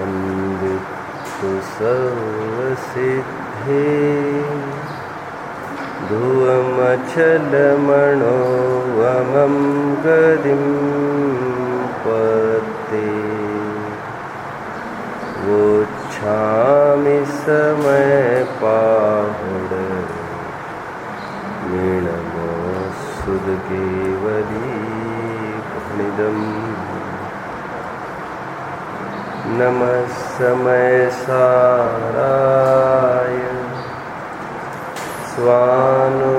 वन्दितु सर्वसिद्धे ध्रुवमचलमणो वमं गदिं पते वोच्छामि समयपाहुड मीणमो सुदकेवलीपनिदम् नमः समयसाराय स्वानुभूत्या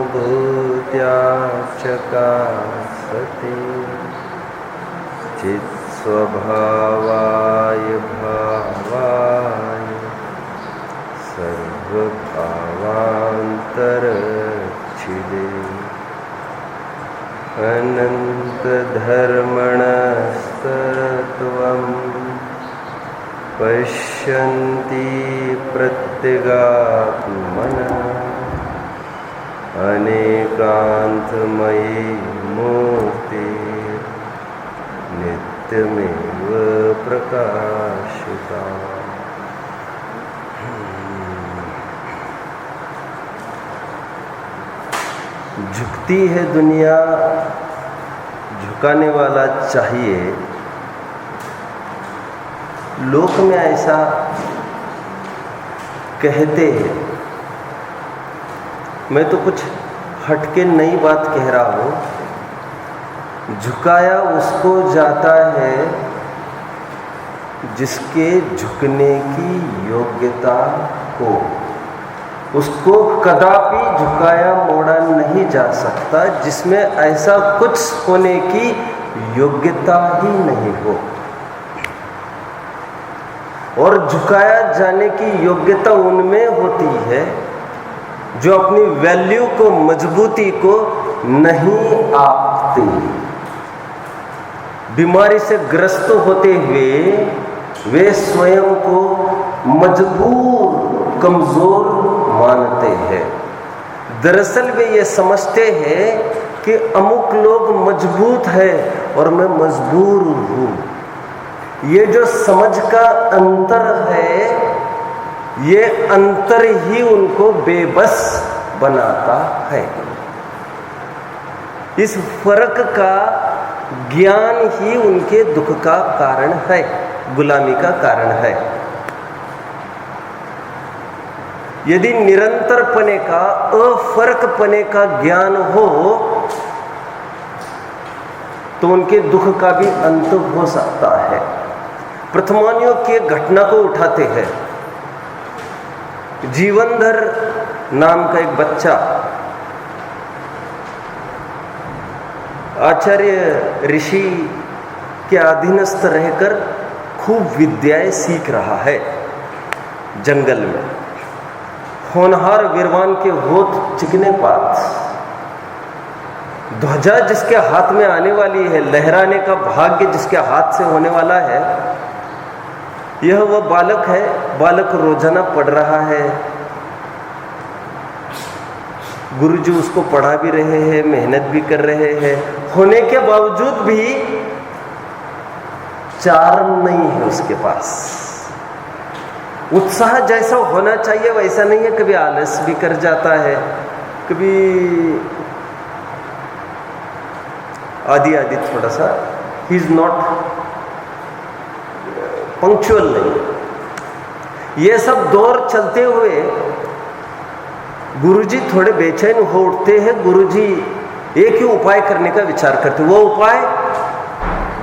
चकासते चित्स्वभावाय भावाय सर्वभावान्तरच्छिदे अनन्तधर्मणस्तत्त्वं पश्यन्ति प्रत्यगात्मनः अनेकान्तमयी मूर्ति नित्यमेव प्रकाशिता। झुकती है दुनिया, झुकाने वाला चाहिए। लोक में ऐसा कहते हैं। मैं तो कुछ हटके नई बात कह रहा हूँ। झुकाया उसको जाता है जिसके झुकने की योग्यता हो। उसको कदापि झुकाया मोड़ा नहीं जा सकता जिसमें ऐसा कुछ होने की योग्यता ही नहीं हो। और झुकाया जाने की योग्यता उनमें होती है जो अपनी वैल्यू को, मजबूती को नहीं आंकते। बीमारी से ग्रस्त होते हुए वे स्वयं को मजबूर, कमजोर मानते हैं। दरअसल वे ये समझते हैं कि अमुक लोग मजबूत है और मैं मजबूर हूँ। ये जो समझ का अंतर है, ये अंतर ही उनको बेबस बनाता है। इस फर्क का ज्ञान ही उनके दुख का कारण है, गुलामी का कारण है। यदि निरंतर पने का, अफर्क पने का ज्ञान हो तो उनके दुख का भी अंत हो सकता है। प्रथमानियों के घटना को उठाते हैं। जीवनधर नाम का एक बच्चा आचार्य ऋषि के अधीनस्थ रहकर खूब विद्याएं सीख रहा है। जंगल में होनहार वीरवान के होठ चिकने पात, ध्वजा जिसके हाथ में आने वाली है, लहराने का भाग्य जिसके हाथ से होने वाला है, यह वह बालक है। बालक रोजाना पढ़ रहा है। गुरुजी उसको पढ़ा भी रहे हैं, मेहनत भी कर रहे हैं। होने के बावजूद भी चार्म नहीं है उसके पास। उत्साह जैसा होना चाहिए वैसा नहीं है। कभी आलस भी कर जाता है, कभी आदि थोड़ा सा ही इज नॉट पंक्चुअल नहीं। ये सब दौर चलते हुए गुरुजी थोड़े बेचैन हो उठते हैं। गुरुजी एक ही उपाय करने का विचार करते। वो उपाय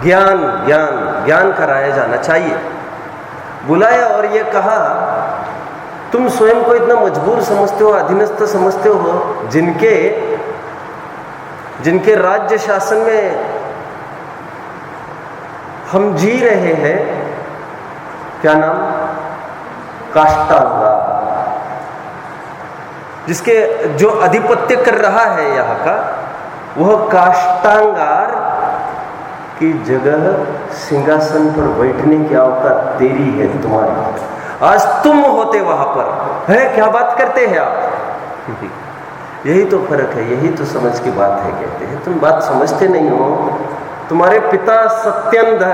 ज्ञान कराया जाना चाहिए। बुलाया और ये कहा, तुम स्वयं को इतना मजबूर समझते हो, अधीनस्थ समझते हो, जिनके राज्य शासन में हम जी रहे हैं। क्या नाम? काष्टांगा। जिसके जो अधिपत्य कर रहा है यहाँ का, वह काष्टांगार की जगह सिंहासन पर बैठने की औकात तेरी है, तुम्हारी। आज तुम होते वहां पर है। क्या बात करते हैं आप? यही तो फर्क है, यही तो समझ की बात है। कहते हैं तुम बात समझते नहीं हो। तुम्हारे पिता सत्येंद्र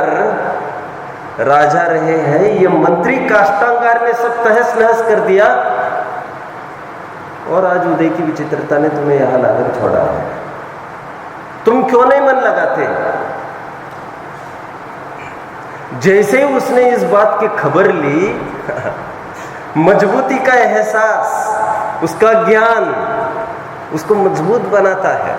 राजा रहे हैं, ये मंत्री काष्टांगार ने सब तहस नहस कर दिया, और आज उदय की विचित्रता ने तुम्हें यहां लाकर छोड़ा है। तुम क्यों नहीं मन लगाते? जैसे ही उसने इस बात की खबर ली, मजबूती का एहसास, उसका ज्ञान उसको मजबूत बनाता है।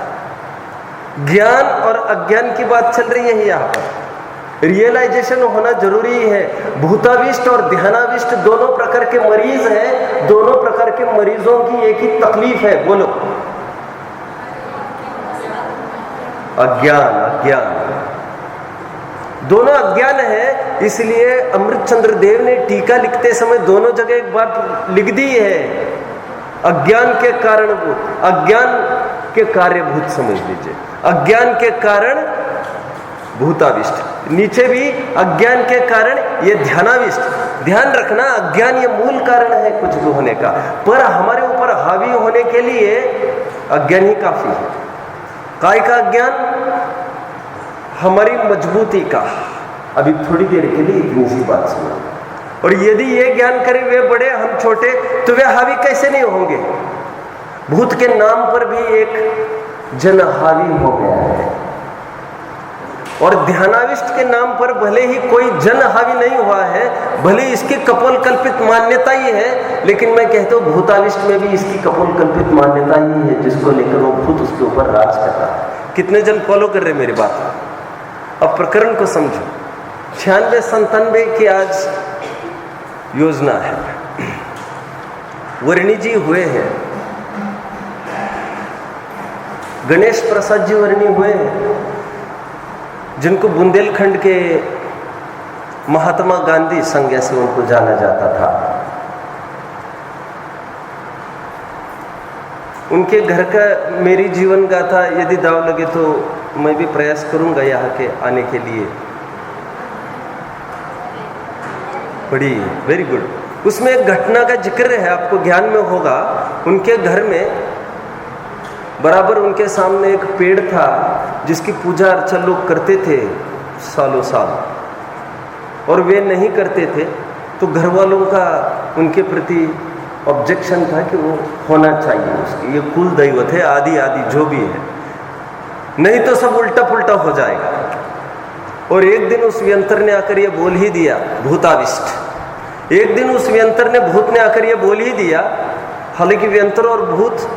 ज्ञान और अज्ञान की बात चल रही है यहाँ पर। रियलाइजेशन होना जरूरी है। भूताविष्ट और ध्यानाविष्ट दोनों प्रकार के मरीज हैं। दोनों प्रकार के मरीजों की एक ही तकलीफ है। बोलो, अज्ञान। अज्ञान, दोनों अज्ञान है। इसलिए अमृतचंद्र देव ने टीका लिखते समय दोनों जगह एक बात लिख दी है, अज्ञान के कारणभूत, अज्ञान के कार्यभूत समझ लीजिए, अज्ञान के कारण भूताविष्ट, नीचे भी अज्ञान के कारण ये ध्यानाविष्ट। ध्यान रखना, अज्ञान ये मूल कारण है कुछ भी होने का, पर हमारे ऊपर हावी होने के लिए अज्ञान ही काफी है। काय का अज्ञान? हमारी मजबूती का। अभी थोड़ी देर के लिए इतनी सी बात सुना, और यदि ये ज्ञान करें वे बड़े हम छोटे, तो वे हावी कैसे नहीं होंगे? भूत के नाम पर भी एक जन हावी हो गया है, और ध्यानाविष्ट के नाम पर भले ही कोई जन हावी नहीं हुआ है, भले इसकी कपोल कल्पित मान्यता ही है, लेकिन मैं कहता हूं भूताविष्ट में भी इसकी कपोल कल्पित मान्यता ही है, जिसको लेकर वो भूत उसके ऊपर राज कर रहा है। कितने जन फॉलो कर रहे मेरी बात? अब प्रकरण को समझो। 96-97 की आज योजना है। वर्णी जी हुए हैं, गणेश प्रसाद जी वर्णी हुए हैं, जिनको बुंदेलखंड के महात्मा गांधी संज्ञा से उनको जाना जाता था। उनके घर का मेरी जीवन गाथा यदि दाव लगे तो मैं भी प्रयास करूंगा यहाँ के आने के लिए। बड़ी वेरी गुड। उसमें एक घटना का जिक्र है, आपको ज्ञान में होगा। उनके घर में बराबर उनके सामने एक पेड़ था, जिसकी पूजा अर्चना लोग करते थे सालों साल, और वे नहीं करते थे तो घर वालों का उनके प्रति ऑब्जेक्शन था कि वो होना चाहिए उसकी, ये कुल दैवत है, आदि आदि जो भी है, नहीं तो सब उल्टा पुल्टा हो जाएगा। और एक दिन उस व्यंतर ने आकर ये बोल ही दिया, भूताविष्ट। एक दिन उस व्यंतर ने, भूत ने आकर ये बोल ही दिया, हालांकि व्यंतर और भूत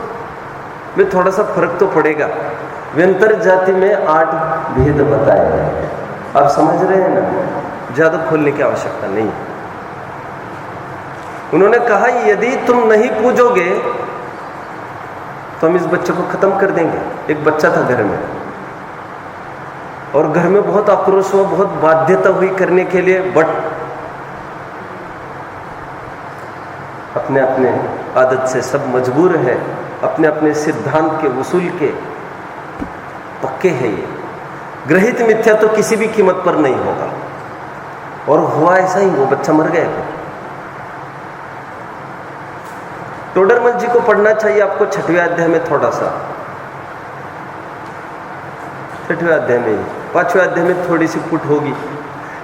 में थोड़ा सा फर्क तो पड़ेगा। व्यंतर जाति में 8 भेद बताए गए हैं, आप समझ रहे हैं ना, ज्यादा खोलने की आवश्यकता नहीं। उन्होंने कहा यदि तुम नहीं पूजोगे तो हम इस बच्चे को खत्म कर देंगे। एक बच्चा था घर में, और घर में बहुत आक्रोश हुआ, बहुत बाध्यता हुई करने के लिए, बट अपने अपने आदत से सब मजबूर है, अपने अपने सिद्धांत के उसूल के पक्के है। ये ग्रहित मिथ्या तो किसी भी कीमत पर नहीं होगा, और हुआ ऐसा ही, वो बच्चा मर गया। टोडरमल जी को पढ़ना चाहिए आपको 6वें अध्याय में, थोड़ा सा 6वें अध्याय में, 5वें अध्याय में थोड़ी सी पुट होगी।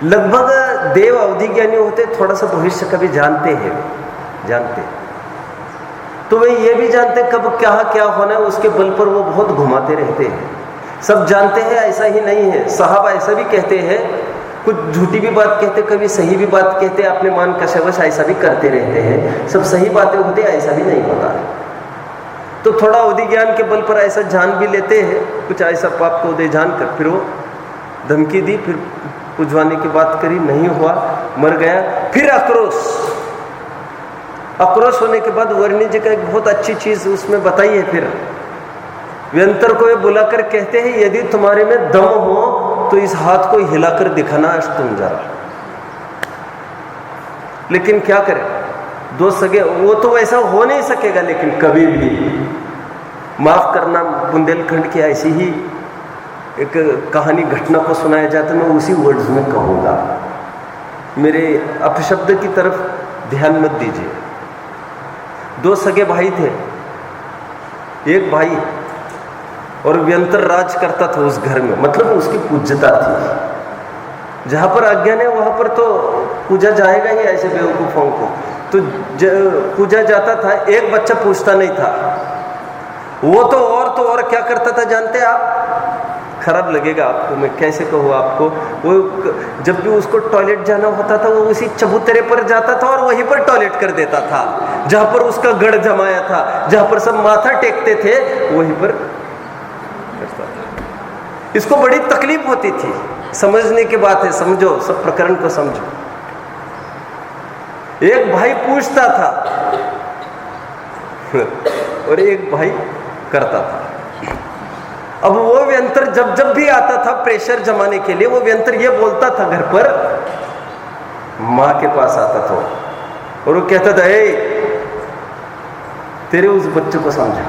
लगभग देव अवधि ज्ञानी होते, थोड़ा सा भविष्य का भी जानते हैं, जानते, तो वे ये भी जानते कब क्या होना है, उसके बल पर वो बहुत घुमाते रहते हैं। सब जानते हैं ऐसा ही नहीं है, साहब ऐसा भी कहते हैं, कुछ झूठी भी बात कहते, कभी सही भी बात कहते, अपने मान कशवश ऐसा भी करते रहते हैं। सब सही बातें होती, ऐसा भी नहीं होता है। तो थोड़ा अवधि ज्ञान के बल पर ऐसा जान भी लेते हैं, कुछ ऐसा पाप को उदय जानकर फिर वो धमकी दी, फिर पुजवाने की बात करी, नहीं हुआ, मर गया। फिर आक्रोश होने के बाद वर्णी जी का एक बहुत अच्छी चीज उसमें बताई है। फिर व्यंतर को ये बुलाकर कहते हैं यदि तुम्हारे में दम हो तो इस हाथ को हिलाकर दिखाना तुम जरा। लेकिन क्या करें, 2 सगे, वो तो वैसा हो नहीं सकेगा, लेकिन कभी भी माफ करना, बुंदेलखंड की ऐसी ही एक कहानी घटना को सुनाया जाता, मैं उसी वर्ड्स में कहूँगा, मेरे अपशब्द की तरफ ध्यान मत दीजिए। 2 सगे भाई थे, एक भाई और व्यंतर राज करता था उस घर में, मतलब उसकी पूज्यता थी। जहां पर अज्ञान है वहां पर तो पूजा जाएगा ही ऐसे बेवकूफों को। तो पूजा जाता था, एक बच्चा पूछता नहीं था, वो तो और क्या करता था जानते आप? खराब लगेगा आपको, मैं कैसे कहूँ आपको, वो जब भी उसको टॉयलेट जाना होता था वो उसी चबूतरे पर जाता था और वहीं पर टॉयलेट कर देता था, जहां पर उसका गढ़ जमाया था, जहां पर सब माथा टेकते थे वहीं पर करता था। इसको बड़ी तकलीफ होती थी। समझने की बात है, समझो, सब प्रकरण को समझो। एक भाई पूछता था और एक भाई करता था। अब वो व्यंतर जब भी आता था प्रेशर जमाने के लिए, वो व्यंतर ये बोलता था घर पर, मां के पास आता था और वो कहता था, ए तेरे उस बच्चे को समझा।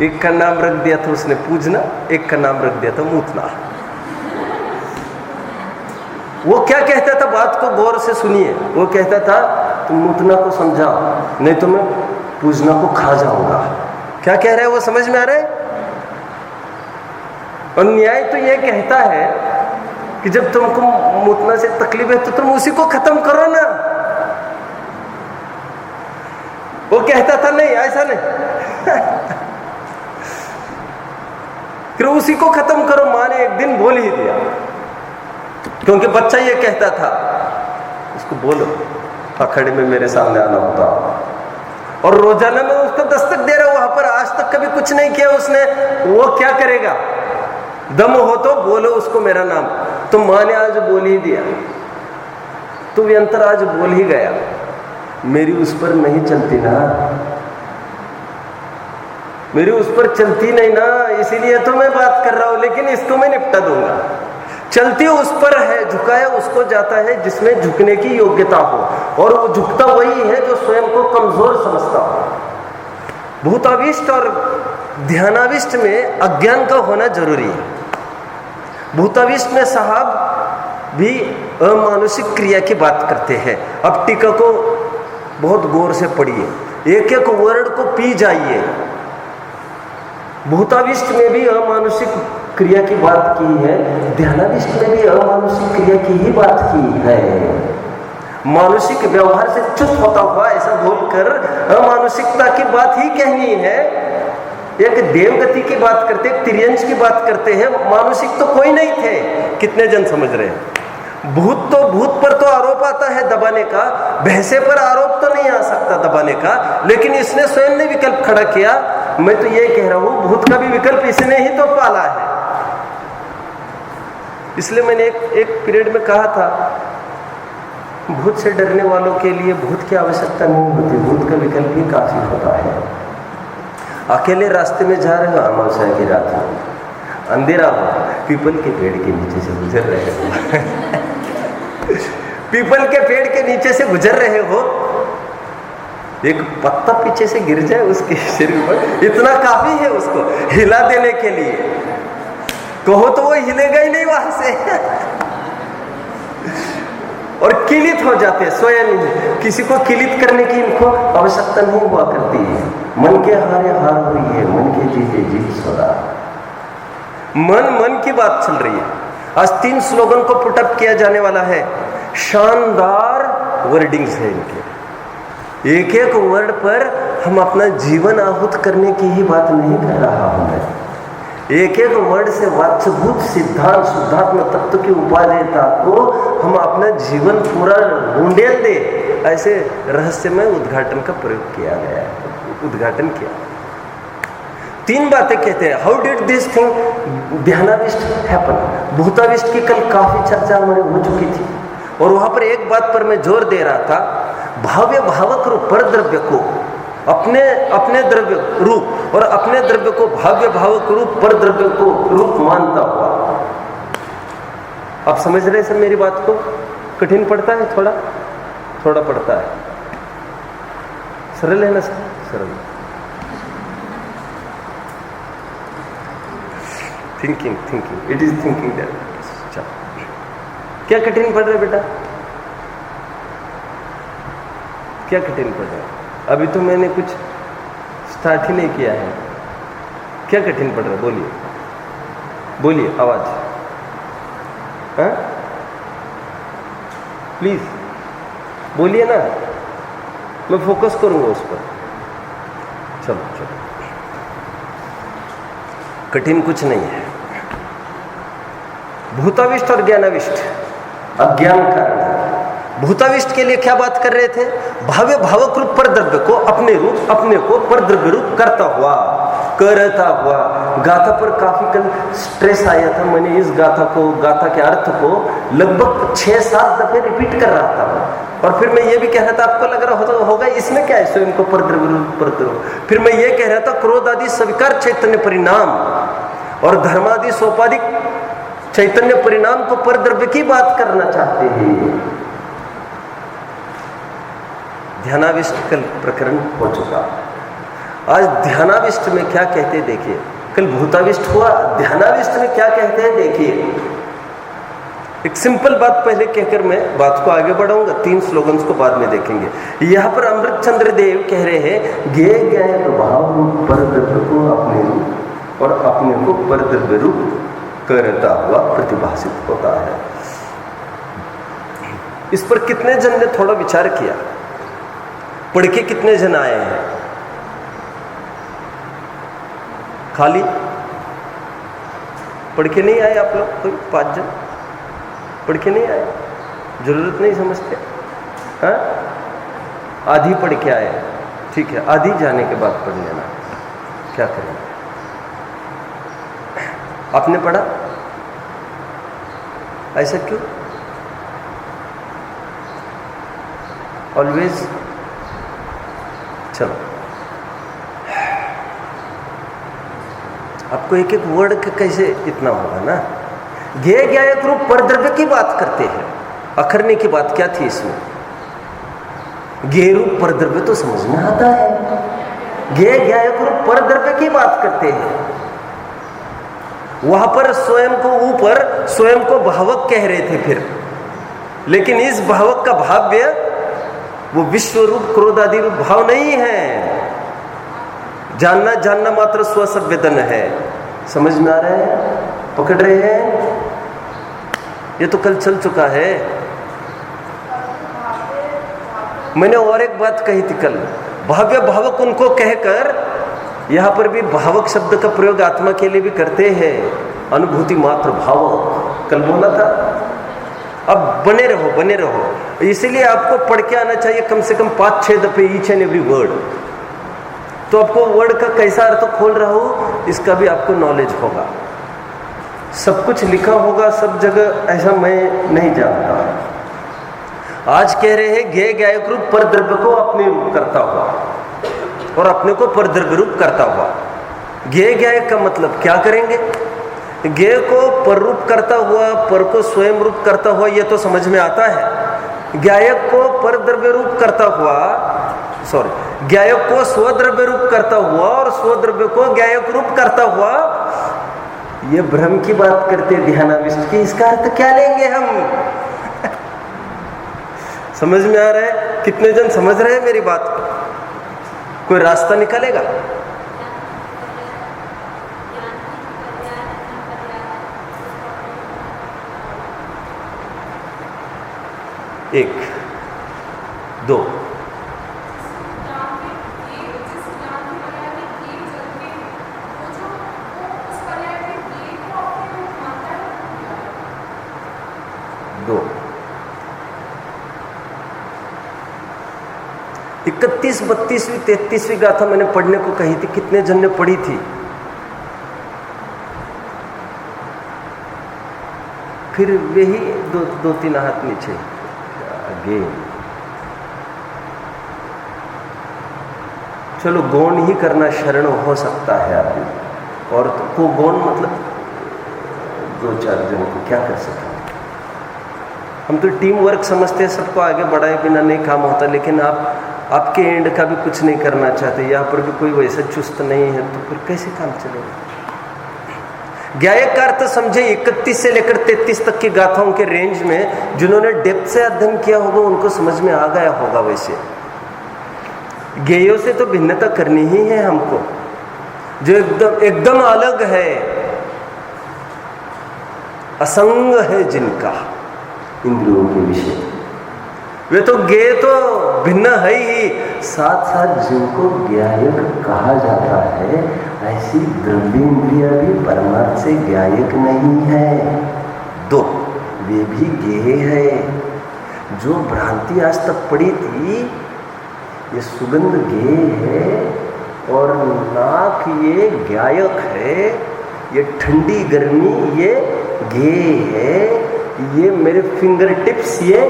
एक का नाम रख दिया था उसने पूजना, एक का नाम रख दिया था मूतना। वो क्या कहता था, बात को गौर से सुनिए। वो कहता था, तुम मूतना को समझाओ, नहीं तो मैं पूजना को खा जाऊंगा। क्या कह रहा है वो समझ में आ रहा है? और न्याय तो ये कहता है कि जब तुमको मूतना से तकलीफ है तो तुम उसी को खत्म करो ना। वो कहता था नहीं, ऐसा नहीं फिर उसी को खत्म करो। मां ने एक दिन बोल ही दिया, क्योंकि बच्चा ये कहता था, उसको बोलो अखाड़े में मेरे सामने आना होता। और रोजाना में उसको दस्तक दे रहा हूं वहां पर, आज तक कभी कुछ नहीं किया उसने। वो क्या करेगा? दम हो तो बोलो उसको मेरा नाम। तो मां ने आज बोल ही दिया, तो व्यंतर आज बोल ही गया। मेरी उस पर नहीं चलती ना, मेरी उस पर चलती नहीं ना, इसीलिए तो मैं बात कर रहा हूं, लेकिन इसको मैं निपटा दूंगा। चलती उस पर है, झुकाया उसको जाता है जिसमें झुकने की योग्यता हो, और वो झुकता वही है जो स्वयं को कमजोर समझता हो। भूताविष्ट और ध्यानाविष्ट में अज्ञान का होना जरूरी है। भूताविष्ट में साहब भी अमानुषिक क्रिया की बात करते हैं। अब टीका को बहुत गौर से पढ़िए, एक एक वर्ड को पी जाइए। भूताविष्ट में भी अमानुषिक क्रिया की बात की है, ध्यानाविष्ट में भी अमानुषिक क्रिया की ही बात की है। मानुषिक व्यवहार से च्युत होता हुआ ऐसा बोलकर अमानुषिकता की बात ही कहनी है। एक देवगति की बात करते, एक तिर्यंश की बात करते हैं, मानुषिक तो कोई नहीं थे। कितने जन समझ रहे हैं? भूत पर तो आरोप आता है दबाने का, भैंसे पर आरोप तो नहीं आ सकता दबाने का, लेकिन इसने स्वयं ने विकल्प खड़ा किया। मैं तो ये कह रहा हूं, भूत का भी विकल्प इसने ही तो पाला है। इसलिए मैंने एक पीरियड में कहा था, भूत से डरने वालों के लिए भूत की आवश्यकता नहीं होती, भूत का विकल्प ही काफी होता है। अकेले रास्ते में जा रहे हो, अमावस्या की रात हो, अंधेरा हो, पीपल के पेड़ के नीचे से गुजर रहे हो पीपल के पेड़ के नीचे से गुजर रहे हो, एक पत्ता पीछे से गिर जाए उसके शरीर पर, इतना काफी है उसको हिला देने के लिए। कहो तो वो हिलेगा ही नहीं वहां से और किलित हो जाते स्वयं ही। किसी को किलित करने की इनको आवश्यकता नहीं हुआ करती है। मन के हारे हार हुई है, मन के जीते जीत सदा। मन की बात चल रही है। आज 3 स्लोगन को पुटअप किया जाने वाला है। शानदार वर्डिंग्स है इनके, एक एक वर्ड पर हम अपना जीवन आहूत करने की ही बात नहीं कर रहा हूं मैं। एक एक वर्ड से वाच्यभूत सिद्धांत शुद्धात्म तत्व की उपादेयता को हम अपना जीवन पूरा ढूंढेल दे, ऐसे रहस्यमय उद्घाटन का प्रयोग किया गया है, उद्घाटन किया। 3 बातें कहते हैं। हाउ डिड दिस थिंग ध्यानाविष्ट हैपन। भूताविष्ट की कल काफी चर्चा हमारी हो चुकी थी, और वहां पर एक बात पर मैं जोर दे रहा था, भाव्य भावक रूप पर द्रव्य को अपने द्रव्य रूप और अपने द्रव्य को भाव्य भावक रूप पर द्रव्य को रूप मानता हुआ। आप समझ रहे सर मेरी बात को? कठिन पड़ता है? थोड़ा पड़ता है। सरल है ना सर? सरल। Thinking it is thinking that. क्या कठिन पड़ रहा है बेटा? क्या कठिन पड़ रहा है? अभी तो मैंने कुछ स्टार्ट ही नहीं किया है। क्या कठिन पड़ रहा है बोलिए। बोलिए आवाज, हाँ प्लीज बोलिए ना, मैं फोकस करूंगा उस पर। चलो चलो, कठिन कुछ नहीं है। भूताविष्ट और ज्ञानाविष्ट अज्ञान कारण है। भूताविष्ट के लिए क्या बात कर रहे थे? भाव्य भावक रूप पर द्रव्य को अपने रूप, अपने को पर द्रव्य रूप करता हुआ गाथा पर काफी कल स्ट्रेस आया था। मैंने इस गाथा के अर्थ को लगभग 6-7 दफे रिपीट कर रहा था। और फिर मैं ये भी कह रहा था, आपको लग रहा होगा इसमें क्या है, स्वयं को पर द्रव्य रूप पर द्रव्य। फिर मैं ये कह रहा था, क्रोध आदि स्वीकार चैतन्य परिणाम और धर्मादि सोपाधिक चैतन्य परिणाम को पर द्रव्य की बात करना चाहते हैं। ध्यानाविष्ट कल प्रकरण हो चुका। आज ध्यानाविष्ट में क्या कहते हैं देखिए। कल भूताविष्ट हुआ, ध्यानाविष्ट में क्या कहते हैं देखिए। एक सिंपल बात पहले कहकर मैं बात को आगे बढ़ाऊंगा, 3 स्लोगन्स को बाद में देखेंगे। यहाँ पर अमृत चंद्र देव कह रहे हैं, ज्ञेय ज्ञाय प्रभाव रूप पर द्रव्य को अपने रूप और अपने को पर द्रव्य रूप करता हुआ प्रतिभाषित होता है। इस पर कितने जन ने थोड़ा विचार किया? पढ़ के कितने जन आए हैं? खाली पढ़ के नहीं आए आप लोग? कोई 5 जन पढ़ के नहीं आए? जरूरत नहीं समझते? हाँ, आधी पढ़ के आए, ठीक है, आधी जाने के बाद पढ़ लेना, क्या करेंगे? आपने पढ़ा? ऐसा क्यों? ऑलवेज चलो, आपको एक एक वर्ड का कैसे इतना होगा ना। ज्ञेय ज्ञायक रूप पर द्रव्य की बात करते हैं। अखरने की बात क्या थी इसमें? ज्ञेय रूप पर द्रव्य तो समझ में आता है। ज्ञेय ज्ञायक रूप पर द्रव्य की बात करते हैं। वहां पर स्वयं को ऊपर, स्वयं को भावक कह रहे थे फिर, लेकिन इस भावक का भाव्य वो विश्व रूप क्रोध आदि रूप भाव नहीं है। जानना जानना मात्र स्वसंवेदन है। समझ में आ रहा है? पकड़ रहे हैं? ये तो कल चल चुका है। मैंने और एक बात कही थी कल, भाव्य भावक उनको कहकर, यहां पर भी भावक शब्द का प्रयोग आत्मा के लिए भी करते हैं। अनुभूति मात्र भावक कल बोला था। अब बने रहो बने रहो, इसीलिए आपको पढ़ के आना चाहिए कम से कम 5-6 दफे ईच एंड एवरी वर्ड। तो आपको वर्ड का कैसा अर्थ खोल रहा हो इसका भी आपको नॉलेज होगा। सब कुछ लिखा होगा सब जगह, ऐसा मैं नहीं जानता। आज कह रहे हैं ज्ञेय ज्ञायक रूप पर द्रव्य को अपने रूप करता हुआ और अपने को पर द्रव्य रूप करता हुआ। ज्ञेय ज्ञायक का मतलब क्या करेंगे? ज्ञेय को पर रूप करता हुआ, पर को स्वयं रूप करता हुआ, यह तो समझ में आता है। ज्ञायक को पर द्रव्य रूप करता हुआ, ज्ञायक को स्वद्रव्य रूप करता हुआ और स्वद्रव्य को ज्ञायक रूप करता हुआ, ये भ्रम की बात करते ध्यानाविष्ट की। इसका अर्थ क्या लेंगे हम? समझ में आ रहा है? कितने जन समझ रहे हैं मेरी बात को? कोई रास्ता निकालेगा? एक, दो, दो 31, 32वीं 33वीं गाथा मैंने पढ़ने को कही थी। कितने जन ने पढ़ी थी? फिर वही 2-3 हाथ नीचे आगे। चलो गौण ही करना शरण हो सकता है आदमी, और तो को गौण मतलब 2-4 जन को क्या कर सकते हैं। हम तो टीम वर्क समझते हैं, सबको आगे बढ़ाए बिना नहीं काम होता। लेकिन आप आपके एंड का भी कुछ नहीं करना चाहते, यहाँ पर भी कोई वैसा चुस्त नहीं है, तो फिर कैसे काम चलेगा? ज्ञायक का अर्थ समझे 31 से लेकर 33 तक की गाथाओं के रेंज में जिन्होंने डेप्थ से अध्ययन किया होगा उनको समझ में आ गया होगा। वैसे ज्ञेयों से तो भिन्नता करनी ही है हमको, जो एकदम एकदम अलग है। असंग है जिनका इंद्रियों के विषय, वे तो ज्ञेय तो भिन्न है ही, साथ साथ जिनको ज्ञायक कहा जाता है, ऐसी द्रव्येंद्रिया भी परमार्थ से ज्ञायक नहीं है। दो, वे भी ज्ञेय है। जो भ्रांति आज तक पड़ी थी, ये सुगंध ज्ञेय है और नाक ये ज्ञायक है, ये ठंडी गर्मी ये ज्ञेय है, ये मेरे फिंगर टिप्स ये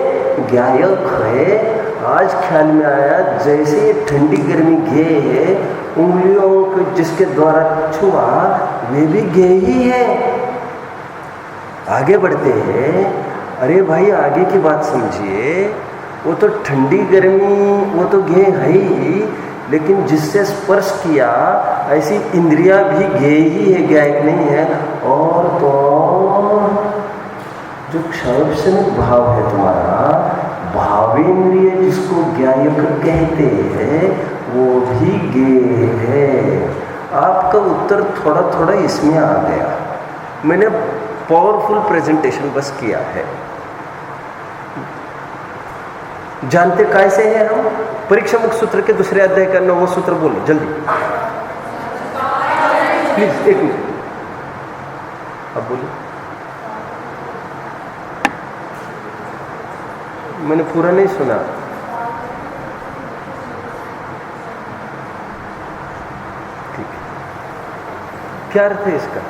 ज्ञायक है। आज ख्याल में आया जैसे ये ठंडी गर्मी ज्ञेय है, उंगलियों को जिसके द्वारा छुआ वे भी ज्ञेय ही है। आगे बढ़ते हैं, अरे भाई आगे की बात समझिए, वो तो ठंडी गर्मी वो तो ज्ञेय है ही, लेकिन जिससे स्पर्श किया ऐसी इंद्रियां भी ज्ञेय ही है, ज्ञायक नहीं है। और तो जो क्षयक्षणिक भाव है तुम्हारा, भावेंद्रिय जिसको ज्ञायक कहते हैं, वो भी ज्ञेय है। आपका उत्तर थोड़ा थोड़ा इसमें आ गया। मैंने पावरफुल प्रेजेंटेशन बस किया है। जानते कैसे हैं हम? परीक्षा मुक्त सूत्र के दूसरे अध्याय का 9वां सूत्र बोलो जल्दी प्लीज, एक मिनट अब बोलो। मैंने पूरा नहीं सुना। ठीक है, क्या अर्थ है इसका?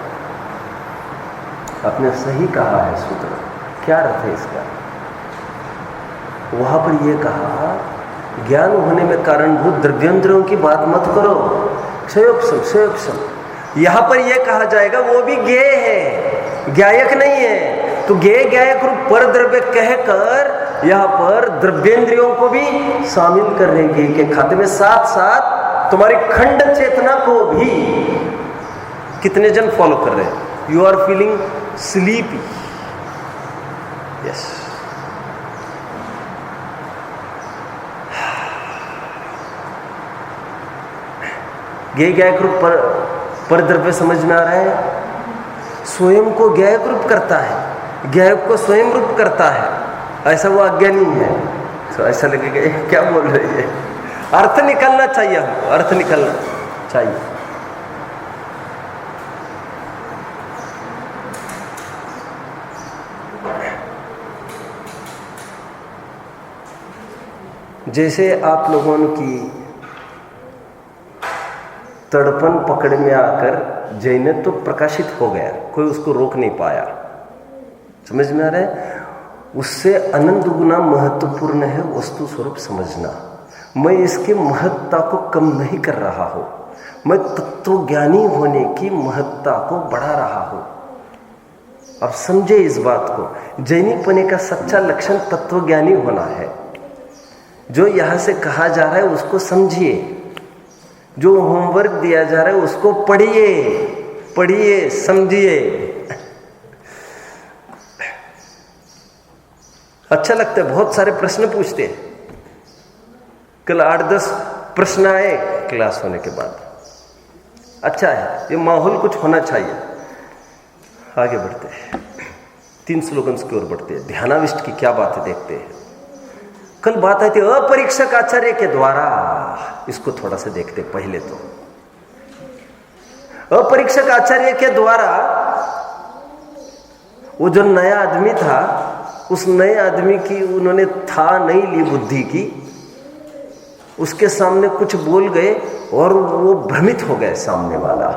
आपने सही कहा है सूत्र, क्या अर्थ है इसका? वहां पर यह कहा ज्ञान होने में कारणभूत द्रव्यंतरों की बात मत करो, क्षयोक्षम। यहां पर यह कहा जाएगा वो भी ज्ञेय है, ज्ञायक नहीं है। तो ज्ञेय ज्ञायक रूप पर द्रव्य कहकर यहां पर द्रव्येंद्रियों को भी शामिल कर देंगे के खाते में, साथ साथ तुम्हारी खंड चेतना को भी। कितने जन फॉलो कर रहे हैं? You are feeling sleepy, yes. ज्ञेय ज्ञायक रूप पर द्रव्य समझ में आ रहा है? स्वयं को ज्ञायक रूप करता है, ज्ञायक को स्वयं रूप करता है, ऐसा वो अज्ञानी है। तो ऐसा लगेगा क्या बोल रही है? अर्थ निकलना चाहिए हमको, अर्थ निकलना चाहिए। जैसे आप लोगों की तड़पन पकड़ में आकर जैनत्व तो प्रकाशित हो गया, कोई उसको रोक नहीं पाया। समझ में आ रहा है? उससे अनंत गुना महत्वपूर्ण है वस्तु स्वरूप समझना। मैं इसके महत्ता को कम नहीं कर रहा हूं, मैं तत्वज्ञानी होने की महत्ता को बढ़ा रहा हूं। अब समझे इस बात को। जैनिकपने का सच्चा लक्षण तत्वज्ञानी होना है। जो यहां से कहा जा रहा है उसको समझिए, जो होमवर्क दिया जा रहा है उसको पढ़िए समझिए। अच्छा लगता है, बहुत सारे प्रश्न पूछते हैं। कल 8-10 प्रश्न आए क्लास होने के बाद। अच्छा है, ये माहौल कुछ होना चाहिए। आगे बढ़ते हैं, 3 स्लोगन्स की ओर बढ़ते हैं। ध्यानाविष्ट की क्या बात है देखते हैं। कल बात आई थी अपरीक्षक आचार्य के द्वारा, इसको थोड़ा सा देखते पहले। तो अपरीक्षक आचार्य के द्वारा वो जो नया आदमी था, उस नए आदमी की उन्होंने था नहीं ली बुद्धि की, उसके सामने कुछ बोल गए और वो भ्रमित हो गए सामने वाला।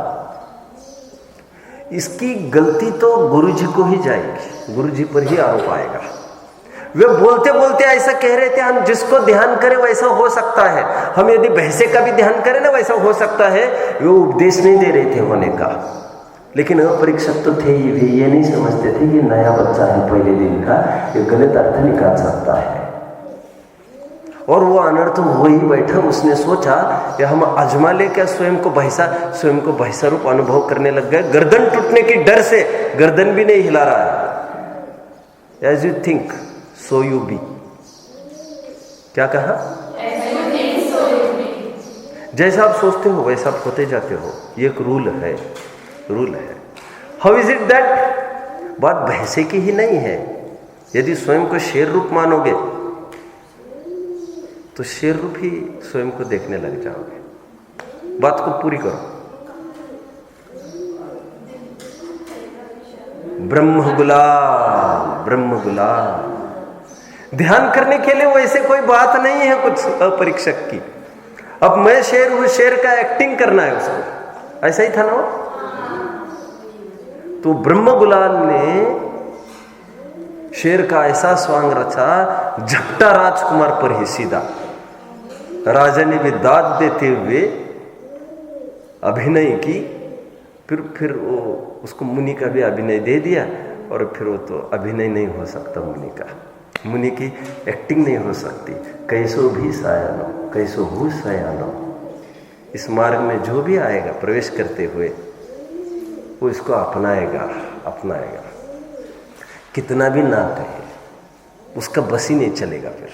इसकी गलती तो गुरुजी को ही जाएगी, गुरुजी पर ही आरोप आएगा। वे बोलते बोलते ऐसा कह रहे थे, हम जिसको ध्यान करें वैसा हो सकता है, हम यदि भैंसे का भी ध्यान करें ना वैसा हो सकता है। वे उपदेश नहीं दे रहे थे होने का, लेकिन अपरीक्षक तो थे ही, वे ये नहीं समझते थे कि नया बच्चा है पहले दिन का, ये गलत अर्थ निकाल सकता है। और वो अनर्थ हो ही बैठा। उसने सोचा कि हम आजमा ले क्या स्वयं को भैंसा रूप अनुभव करने लग गए। गर्दन टूटने की डर से गर्दन भी नहीं हिला रहा है। As you think so you be. क्या कहा? जैसा आप सोचते हो वैसा आप होते जाते हो। ये एक रूल है। How is it that? बात भैंसे की ही नहीं है। यदि स्वयं को शेर रूप मानोगे तो शेर रूप ही स्वयं को देखने लग जाओगे। बात को पूरी करो। ब्रह्म गुलाल, ब्रह्म गुलाल। ध्यान करने के लिए वैसे कोई बात नहीं है कुछ अपरीक्षक की। अब मैं शेर हूं, शेर का एक्टिंग करना है उसको, ऐसा ही था ना। तो ब्रह्म गुलाल ने शेर का ऐसा स्वांग रचा, झपटा राजकुमार पर ही सीधा। राजा ने भी दाद देते हुए अभिनय की, फिर वो उसको मुनि का भी अभिनय दे दिया। और फिर वो तो अभिनय नहीं हो सकता मुनि का, मुनि की एक्टिंग नहीं हो सकती। कैसो भी सायानो, कैसो हो सयानो। इस मार्ग में जो भी आएगा प्रवेश करते हुए वो इसको अपनाएगा, अपनाएगा। कितना भी ना कहे, उसका बस ही नहीं चलेगा। फिर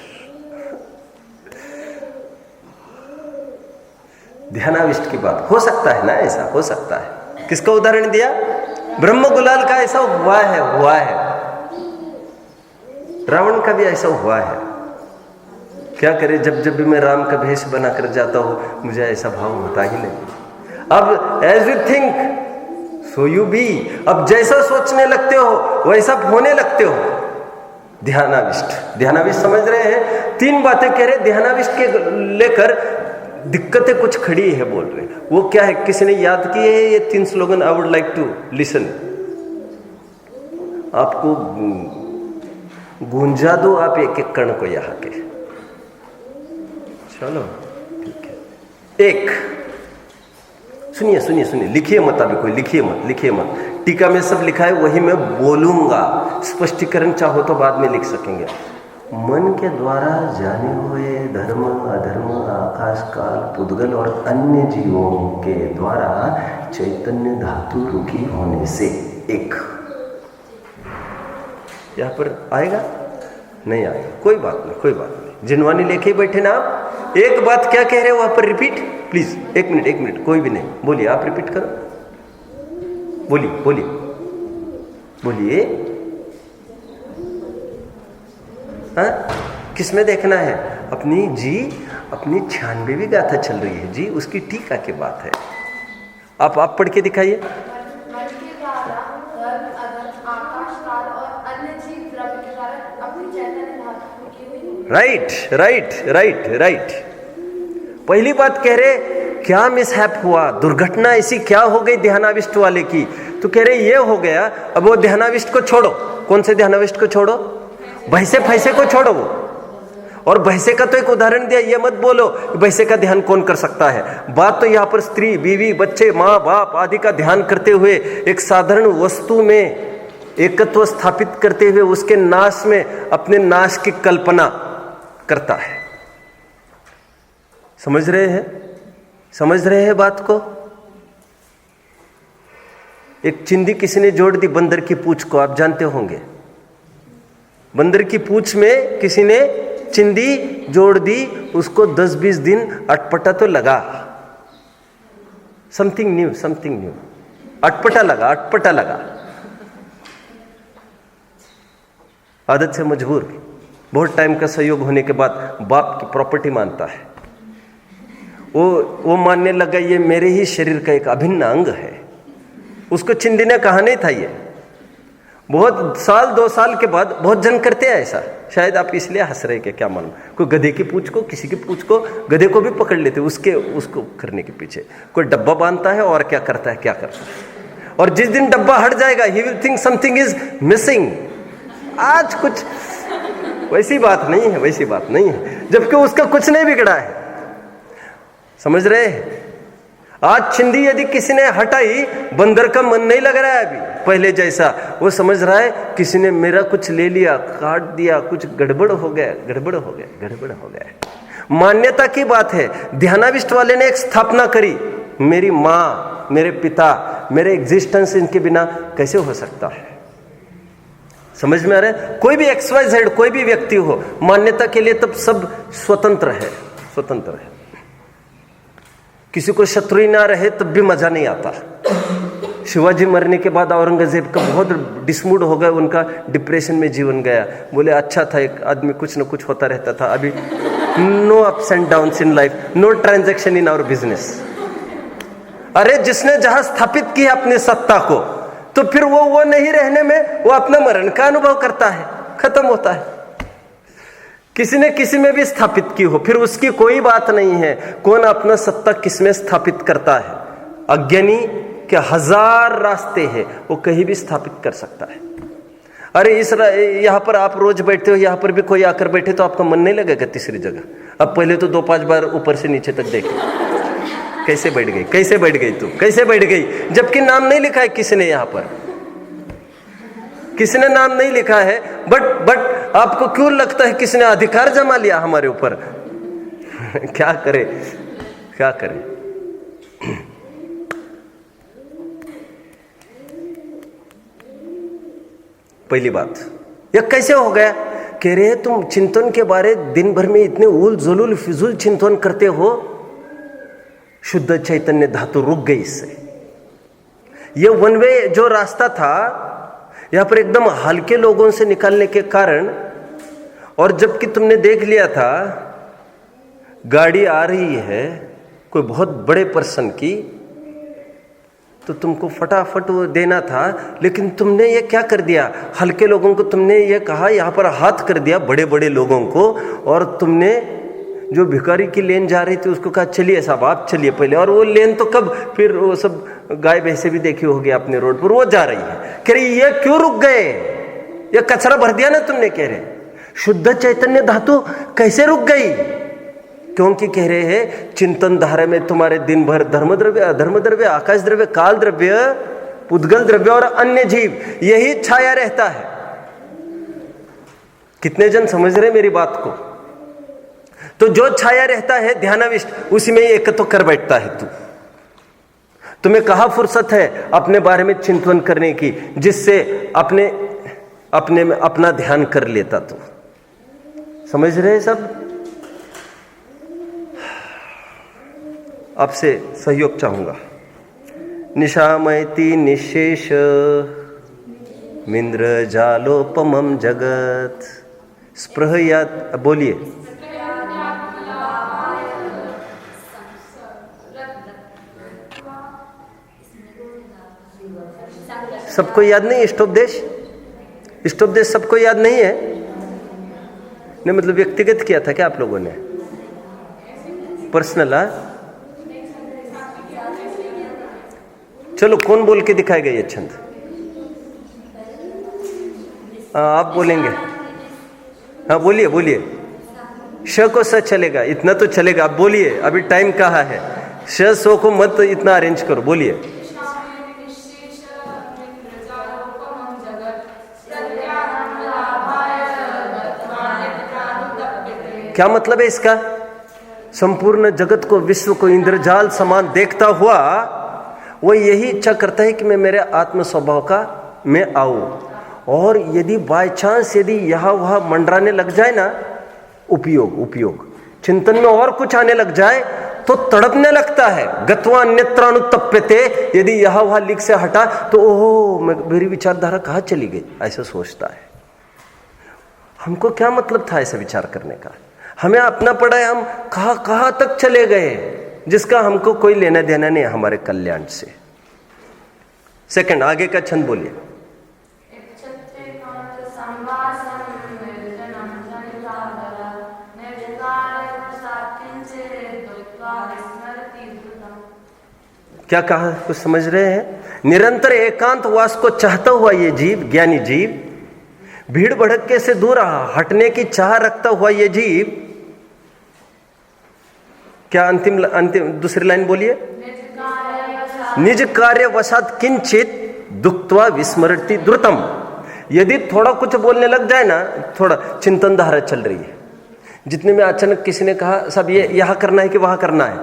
ध्यानाविष्ट की बात हो सकता है ना, ऐसा हो सकता है। किसका उदाहरण दिया? ब्रह्म गुलाल का ऐसा हुआ है। रावण का भी ऐसा हुआ है। क्या करे, जब भी मैं राम का भेष बनाकर जाता हूं मुझे ऐसा भाव होता ही नहीं। अब as you think so you be. अब जैसा सोचने लगते हो वैसा होने लगते हो। ध्यानाविष्ट समझ रहे हैं? 3 बातें कह रहे ध्यानाविष्ट के लेकर दिक्कतें कुछ खड़ी है बोल रहे हैं। वो क्या है, किसी ने याद किए है ये 3 slogan? I would like to listen. आपको गूंजा दो आप एक एक कण को यहां के। चलो ठीक है। 1 सुनिए, लिखिए मत, अभी कोई लिखिए मत। टीका में सब लिखा है, वही मैं बोलूंगा। स्पष्टीकरण चाहो तो बाद में लिख सकेंगे। मन के द्वारा जाने हुए धर्म अधर्म, आकाश काल पुद्गल और अन्य जीवों के द्वारा चैतन्य धातु रुकी होने से। 1 यहां पर आएगा? नहीं आएगा, कोई बात नहीं। जिनवानी लेके ही बैठे ना आप। एक बात क्या कह रहे हो वहां पर रिपीट प्लीज। 1 मिनट, कोई भी नहीं बोलिए, आप रिपीट करो। बोलिए। हाँ, किसमें देखना है? अपनी 96वीं गाथा चल रही है जी, उसकी टीका की बात है। आप पढ़ के दिखाइए। राइट। पहली बात कह रहे क्या मिसहैप हुआ, दुर्घटना ऐसी क्या हो गई ध्यानाविष्ट वाले की? तो कह रहे ये हो गया। अब वो ध्यानाविष्ट को छोड़ो। कौन से ध्यानाविष्ट को छोड़ो? भैंसे फैसे को छोड़ो। वो और भैंसे का तो एक उदाहरण दिया, ये मत बोलो भैंसे का ध्यान कौन कर सकता है। बात तो यहाँ पर स्त्री, बीवी, बच्चे, माँ बाप आदि का ध्यान करते हुए एक साधारण वस्तु में एकत्व स्थापित करते हुए उसके नाश में अपने नाश की कल्पना करता है। समझ रहे हैं बात को? एक चिंदी किसी ने जोड़ दी बंदर की पूंछ को, आप जानते होंगे। बंदर की पूंछ में किसी ने चिंदी जोड़ दी, उसको 10-20 दिन अटपटा तो लगा। समथिंग न्यू, अटपटा लगा। आदत से मजबूर, बहुत टाइम का सहयोग होने के बाद बाप की प्रॉपर्टी मानता है। वो मानने लगा ये मेरे ही शरीर का एक अभिन्न अंग है। उसको चिंदी ने कहा नहीं था ये। बहुत साल 2 साल के बाद बहुत जन करते हैं ऐसा। शायद आप इसलिए हंस रहे क्या मालूम। कोई गधे की पूंछ को, किसी की पूंछ को, गधे को भी पकड़ लेते उसको करने के पीछे कोई डब्बा बांधता है और क्या करता है। और जिस दिन डब्बा हट जाएगा he will think something is missing. आज कुछ वैसी बात नहीं है, जबकि उसका कुछ नहीं बिगड़ा है। समझ रहे हैं? आज चिंदी यदि किसी ने हटाई, बंदर का मन नहीं लग रहा है अभी पहले जैसा। वो समझ रहा है किसी ने मेरा कुछ ले लिया, काट दिया, कुछ गड़बड़ हो गया। मान्यता की बात है। ध्यानाविष्ट वाले ने एक स्थापना करी, मेरी माँ, मेरे पिता, मेरे एग्जिस्टेंस इनके बिना कैसे हो सकता है। समझ में आ रहा है? कोई भी XYZ कोई भी व्यक्ति हो, मान्यता के लिए तब सब स्वतंत्र है। किसी को शत्रु ना रहे तब भी मजा नहीं आता। शिवाजी मरने के बाद औरंगजेब का बहुत डिसमूड हो गया, उनका डिप्रेशन में जीवन गया। बोले अच्छा था एक आदमी, कुछ ना कुछ होता रहता था। अभी no ups and downs in life, no transaction in our business. अरे जिसने जहां स्थापित किया अपने सत्ता को, तो फिर वो नहीं रहने में वो अपना मरण का अनुभव करता है, खत्म होता है। किसी ने किसी में भी स्थापित की हो, फिर उसकी कोई बात नहीं है कौन अपना सत्ता किसमें स्थापित करता है। अज्ञानी के 1000 रास्ते हैं, वो कहीं भी स्थापित कर सकता है। अरे यहाँ पर आप रोज बैठते हो, यहाँ पर भी कोई आकर बैठे तो आपका मन नहीं लगेगा तीसरी जगह। अब पहले तो 2-5 बार ऊपर से नीचे तक देखे, कैसे बैठ गई, कैसे बैठ गई तू, कैसे बैठ गई, जबकि नाम नहीं लिखा है किसी ने, यहाँ पर किसी ने नाम नहीं लिखा है। बट आपको क्यों लगता है किसी ने अधिकार जमा लिया हमारे ऊपर? क्या करे, क्या करे। पहली बात, यह कैसे हो गया? कह रहे तुम चिंतन के बारे दिन भर में इतने उल जलूल फिजूल चिंतन करते हो, शुद्ध चैतन्य धातु रुक गई इससे। यह वन वे जो रास्ता था, यहां पर एकदम हल्के लोगों से निकालने के कारण, और जबकि तुमने देख लिया था गाड़ी आ रही है कोई बहुत बड़े पर्सन की, तो तुमको फटाफट वो देना था, लेकिन तुमने ये क्या कर दिया? हल्के लोगों को तुमने ये कहा, यहाँ पर हाथ कर दिया बड़े बड़े लोगों को, और तुमने जो भिखारी की लेन जा रही थी उसको कहा चलिए साहब आप चलिए पहले। और वो लेन तो कब, फिर वो सब गाय भैंसे भी देखी होगी अपने रोड पर, वो जा रही है। कह रही ये क्यों रुक गए? ये कचरा भर दिया ना तुमने। कह रहे शुद्ध चैतन्य धातु कैसे रुक गई? क्योंकि कह रहे हैं चिंतन धारा में तुम्हारे दिन भर धर्म द्रव्य, अधर्म द्रव्य, आकाश द्रव्य, काल द्रव्य, पुद्गल द्रव्य और अन्य जीव, यही छाया रहता है। कितने जन समझ रहे मेरी बात को? तो जो छाया रहता है ध्यानाविष्ट, उसी में ही एकत्व कर बैठता है तू। तुम्हें कहाँ फुर्सत है अपने बारे में चिंतन करने की, जिससे अपने में अपना ध्यान कर लेता तू। समझ रहे सब? आपसे सहयोग चाहूंगा। निशामयति निशेष मिंद्र जालोपमं जगत स्पृहयात, बोलिए। सबको याद नहीं इष्टोपदेश? इष्टोपदेश सबको याद नहीं है? नहीं मतलब व्यक्तिगत किया था क्या आप लोगों ने? पर्सनल? चलो कौन बोल के दिखाएगा ये छंद? आप बोलेंगे? हाँ बोलिए बोलिए। श को स चलेगा, इतना तो चलेगा। आप बोलिए, अभी टाइम कहाँ है? श सो को मत इतना अरेंज करो, बोलिए। क्या मतलब है इसका? संपूर्ण जगत को, विश्व को इंद्रजाल समान देखता हुआ वो यही इच्छा करता है कि मैं मेरे आत्म स्वभाव का मैं आऊं। और यदि बाय चांस यदि यहाँ वहाँ मंडराने लग जाए ना, उपयोग चिंतन में और कुछ आने लग जाए तो तड़पने लगता है। गत्वा अन्यत्रानुतप्यते, यदि यहाँ वहाँ लिख से हटा तो ओहो मेरी विचारधारा कहाँ चली गई, ऐसा सोचता है। हमको क्या मतलब था ऐसा विचार करने का? हमें अपना पड़ा है, हम कहाँ तक चले गए, जिसका हमको कोई लेना देना नहीं हमारे कल्याण से। सेकंड, आगे का छंद बोलिए। क्या कहा, कुछ समझ रहे हैं? निरंतर एकांत वास को चाहता हुआ ये जीव, ज्ञानी जीव, भीड़ भड़के से दूर हटने की चाह रखता हुआ ये जीव, क्या अंतिम दूसरी लाइन बोलिए। निज कार्य वशात किंचित दुक्त्वा विस्मरति द्रुतम। यदि थोड़ा कुछ बोलने लग जाए ना, थोड़ा चिंतन धारा चल रही है, जितने में अचानक किसी ने कहा सब ये यहाँ करना है कि वहाँ करना है,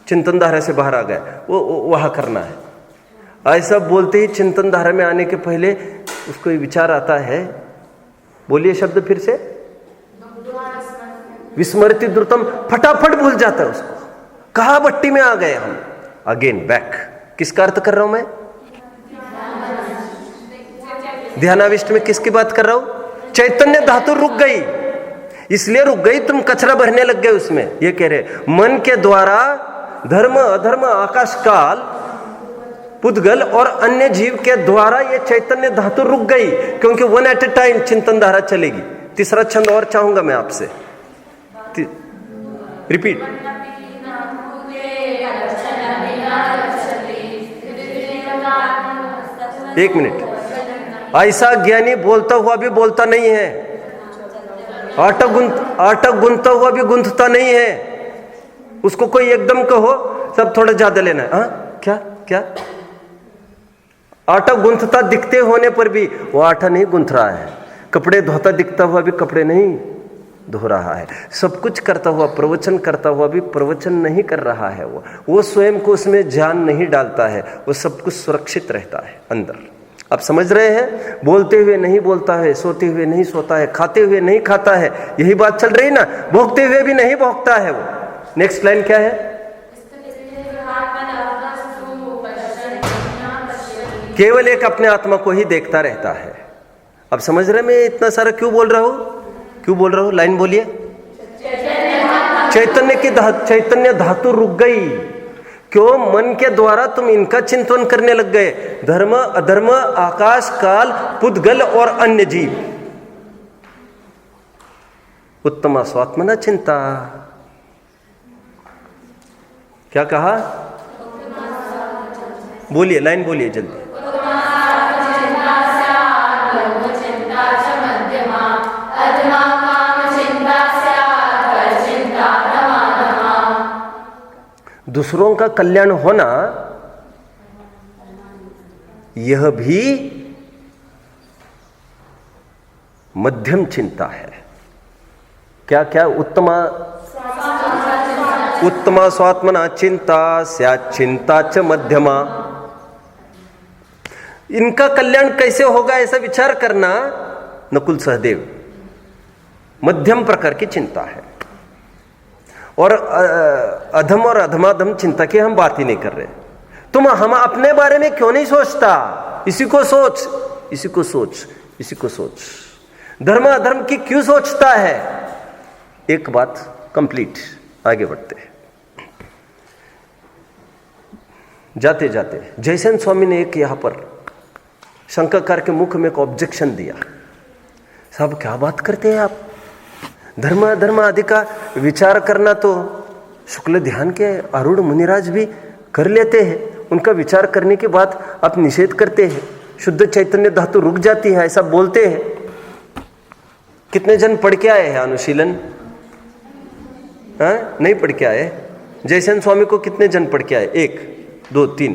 चिंतन धारा से बाहर आ गए, वो वहाँ करना है, ऐसा बोलते ही चिंतन धारा में आने के पहले उसको विचार आता है। बोलिए शब्द फिर से। विस्मृति द्रुतम, फटाफट भूल जाता है उसको। कहा भट्टी में आ गए हम। अगेन बैक, किसका अर्थ कर रहा हूं मैं? ध्यानाविष्ट में किसकी बात कर रहा हूं? चैतन्य धातु रुक गई, इसलिए रुक गई, तुम कचरा भरने लग गए उसमें। ये कह रहे मन के द्वारा धर्म अधर्म आकाश काल पुद्गल और अन्य जीव के द्वारा ये चैतन्य धातु रुक गई, क्योंकि वन एट ए टाइम चिंतन धारा चलेगी। तीसरा छंद और चाहूंगा मैं आपसे, रिपीट। एक मिनट। ऐसा ज्ञानी बोलता हुआ भी बोलता नहीं है, आटक गुंथता हुआ भी गुंथता नहीं है। उसको कोई एकदम कहो सब थोड़ा ज्यादा लेना है, हाँ क्या क्या आटा गुंथता दिखते होने पर भी वो आटा नहीं गुंथ रहा है, कपड़े धोता दिखता हुआ भी कपड़े नहीं धो रहा है, सब कुछ करता हुआ, प्रवचन करता हुआ भी प्रवचन नहीं कर रहा है। वो स्वयं को उसमें जान नहीं डालता है, वो सब कुछ सुरक्षित रहता है अंदर। आप समझ रहे हैं? बोलते हुए नहीं बोलता है, सोते हुए नहीं सोता है, खाते हुए नहीं खाता है, यही बात चल रही ना। भोगते हुए भी नहीं भोगता है वो। नेक्स्ट लाइन क्या है? केवल एक अपने आत्मा को ही देखता रहता है। अब समझ रहे मैं इतना सारा क्यों बोल रहा हूं? क्यों बोल रहा हूं? लाइन बोलिए। चैतन्य धातु रुक गई। क्यों? मन के द्वारा तुम इनका चिंतन करने लग गए, धर्म अधर्म आकाश काल पुद्गल और अन्य जीव। उत्तमा स्वात्मना चिंता। क्या कहा? बोलिए, लाइन बोलिए जल्दी। दूसरों का कल्याण होना यह भी मध्यम चिंता है। क्या क्या? उत्तमा स्वात्मना चिंता स्यात् चिंता च मध्यमा। इनका कल्याण कैसे होगा ऐसा विचार करना नकुल सहदेव मध्यम प्रकार की चिंता है। और अधम और अधमाधम चिंता की हम बात ही नहीं कर रहे। तुम हम अपने बारे में क्यों नहीं सोचता? इसी को सोच, इसी को सोच, इसी को सोच। धर्म अधर्म की क्यों सोचता है? एक बात कंप्लीट, आगे बढ़ते हैं। जाते जाते जयसेन स्वामी ने एक यहां पर शंकाकार के मुख में एक ऑब्जेक्शन दिया। साहब क्या बात करते हैं आप? धर्म अधर्म आदि का विचार करना तो शुक्ल ध्यान के आरूढ़ मुनिराज भी कर लेते हैं, उनका विचार करने के बाद आप निषेध करते हैं, शुद्ध चैतन्य धातु रुक जाती है, ऐसा बोलते हैं। कितने जन पढ़ के आए हैं अनुशीलन? नहीं पढ़ के आए? जयसेन स्वामी को कितने जन पढ़ के आए? 1 2 3,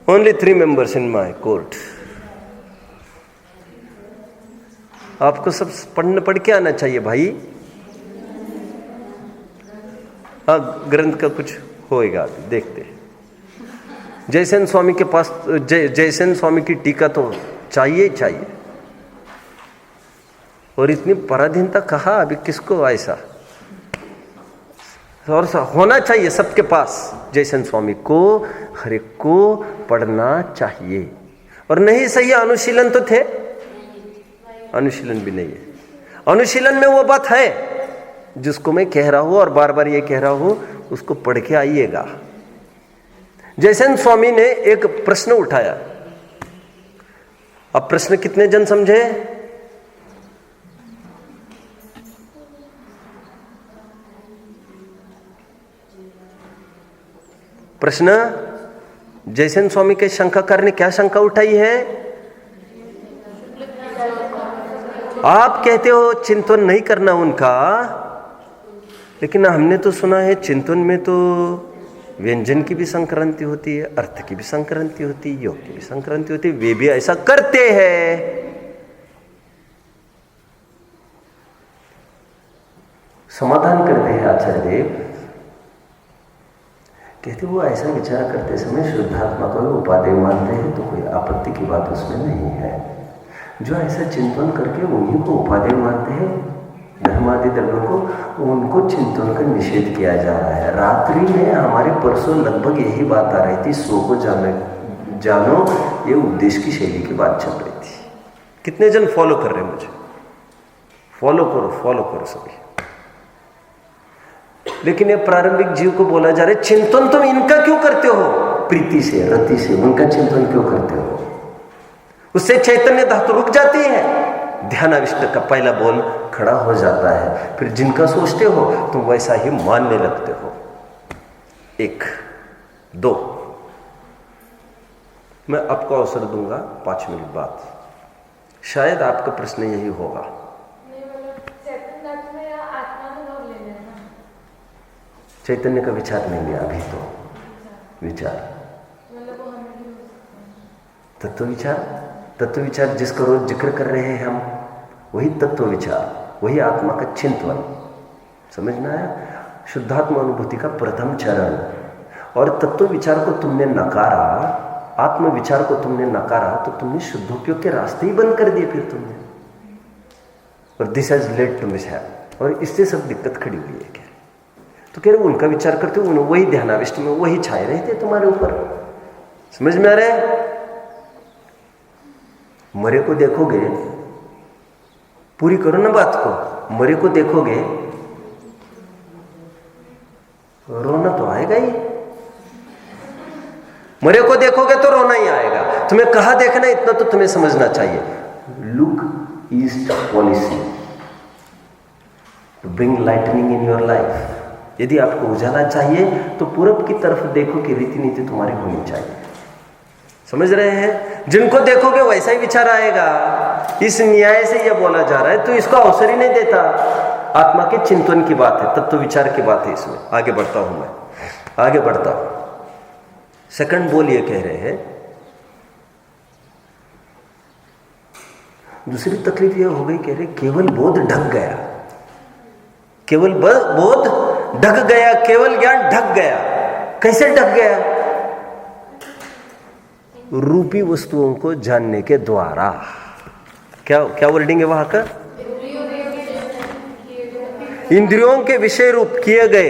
only 3 members in my court. आपको सब पढ़ के आना चाहिए भाई। हाँ, ग्रंथ का कुछ होएगा, देखते हैं। जयसेन स्वामी के पास जयसेन स्वामी की टीका तो चाहिए ही चाहिए। और इतनी पराधीनता कहा अभी किसको? ऐसा और होना चाहिए सबके पास। जयसेन स्वामी को हर एक को पढ़ना चाहिए। और नहीं सही अनुशीलन तो थे, अनुशीलन भी नहीं है। अनुशीलन में वो बात है जिसको मैं कह रहा हूं और बार बार ये कह रहा हूं, उसको पढ़ के आइएगा। जयसेन स्वामी ने एक प्रश्न उठाया। अब प्रश्न कितने जन समझे? प्रश्न जयसेन स्वामी के शंकाकार ने क्या शंका उठाई है? आप कहते हो चिंतन नहीं करना उनका, लेकिन हमने तो सुना है चिंतन में तो व्यंजन की भी संक्रांति होती है, अर्थ की भी संक्रांति होती है, योग की भी संक्रांति होती है, वे भी ऐसा करते हैं। समाधान करते हैं आचार्य देव, कहते वो ऐसा विचार करते समय शुद्धात्मा को उपादेय मानते हैं तो कोई आपत्ति की बात उसमें नहीं है। जो ऐसा चिंतन करके उन्हीं को उपादेय मानते हैं, धर्मादि द्रव्यों को, उनको चिंतन का निषेध किया जा रहा है। रात्रि में हमारे परसों लगभग यही बात आ रही थी, सो को जानो, ये उपदेश की शैली की बात चल रही थी। कितने जन फॉलो कर रहे हैं मुझे? फॉलो करो सभी। लेकिन ये प्रारंभिक जीव को बोला जा रहा है, चिंतन तुम इनका क्यों करते हो? प्रीति से, रति से उनका चिंतन क्यों करते हो? उससे चैतन्य धातु रुक जाती है, ध्यानाविष्ट का पहला बोल खड़ा हो जाता है। फिर जिनका सोचते हो तुम वैसा ही मानने लगते हो। 1, 2, मैं आपको अवसर दूंगा 5 मिनट बाद, शायद आपका प्रश्न यही होगा। चैतन्य का विचार नहीं लिया अभी तो। विचार तत्व विचार जिसका रोज जिक्र कर रहे हैं हम, वही तत्व विचार, वही आत्मा का चिंतन। समझ में आया? शुद्धात्मा अनुभूति का प्रथम चरण। और तत्व विचार को तुमने नकारा, आत्म विचार को तुमने नकारा, तो तुमने शुद्धोपयोग के रास्ते ही बंद कर दिए फिर तुमने। और this has led to mishap. और इससे सब दिक्कत खड़ी हुई है। तो कह रहे उनका विचार करते हो, वही ध्यानाविष्ट में वही छाए रहते तुम्हारे ऊपर। समझ में आ रहा है? मरे को देखोगे, पूरी करो ना बात को, मरे को देखोगे रोना तो आएगा ही। मरे को देखोगे तो रोना ही आएगा। तुम्हें कहा देखना, इतना तो तुम्हें समझना चाहिए। Look east policy to bring lightning in your life. यदि आपको उजाला चाहिए तो पूरब की तरफ देखो कि रीति नीति तुम्हारी होनी चाहिए। समझ रहे हैं? जिनको देखोगे वैसा ही विचार आएगा। इस न्याय से यह बोला जा रहा है, तो इसको अवसर ही नहीं देता। आत्मा के चिंतन की बात है, तत्व विचार की बात है। इसमें आगे बढ़ता हूं मैं, आगे बढ़ता हूं। सेकंड बोल ये कह रहे हैं, दूसरी तकलीफ यह हो गई, कह रहे केवल बोध ढक गया, केवल बोध ढक गया, केवल ज्ञान ढक गया। कैसे ढक गया? रूपी वस्तुओं को जानने के द्वारा। क्या वर्डिंग है वहां का? इंद्रियों के विषय रूप किए गए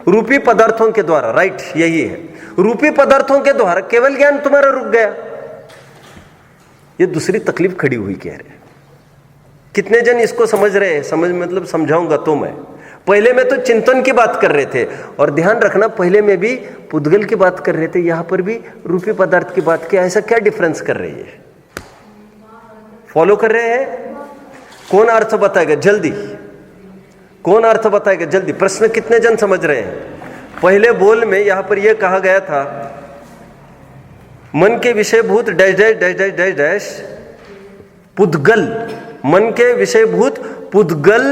रूपी पदार्थों के द्वारा। राइट, यही है। रूपी पदार्थों के द्वारा केवल ज्ञान तुम्हारा रुक गया। ये दूसरी तकलीफ खड़ी हुई कह रहे। कितने जन इसको समझ रहे हैं? समझ मतलब समझाऊंगा तो मैं। पहले में तो चिंतन की बात कर रहे थे, और ध्यान रखना पहले में भी पुद्गल की बात कर रहे थे, यहां पर भी रूपी पदार्थ की बात किया। ऐसा क्या डिफरेंस कर रही है? फॉलो कर रहे हैं? कौन अर्थ बताएगा जल्दी? कौन अर्थ बताएगा जल्दी? प्रश्न कितने जन समझ रहे हैं? पहले बोल में यहां पर यह कहा गया था, मन के विषयभूत dash dash dash dash dash dash पुद्गल, मन के विषयभूत पुद्गल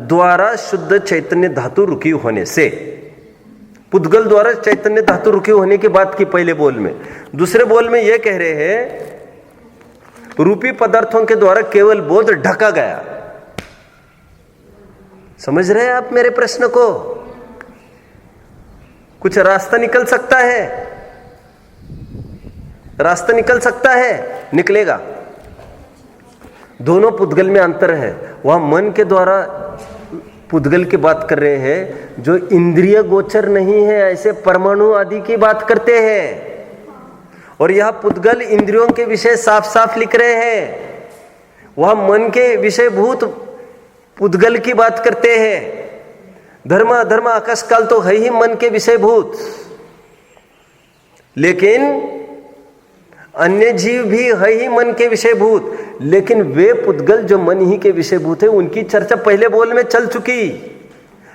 द्वारा शुद्ध चैतन्य धातु रुकी होने से। पुद्गल द्वारा चैतन्य धातु रुकी होने की बात की पहले बोल में। दूसरे बोल में यह कह रहे हैं रूपी पदार्थों के द्वारा केवल बोध ढका गया। समझ रहे हैं आप मेरे प्रश्न को? कुछ रास्ता निकल सकता है? रास्ता निकल सकता है? निकलेगा। दोनों पुद्गल में अंतर है। वहां मन के द्वारा पुद्गल की बात कर रहे हैं जो इंद्रिय गोचर नहीं है, ऐसे परमाणु आदि की बात करते हैं। और यह पुद्गल इंद्रियों के विषय साफ साफ लिख रहे हैं। वह मन के विषयभूत पुद्गल की बात करते हैं। धर्म अधर्म आकाश काल तो है ही मन के विषयभूत, लेकिन अन्य जीव भी है ही मन के विषयभूत। लेकिन वे पुद्गल जो मन ही के विषयभूत है, उनकी चर्चा पहले बोल में चल चुकी।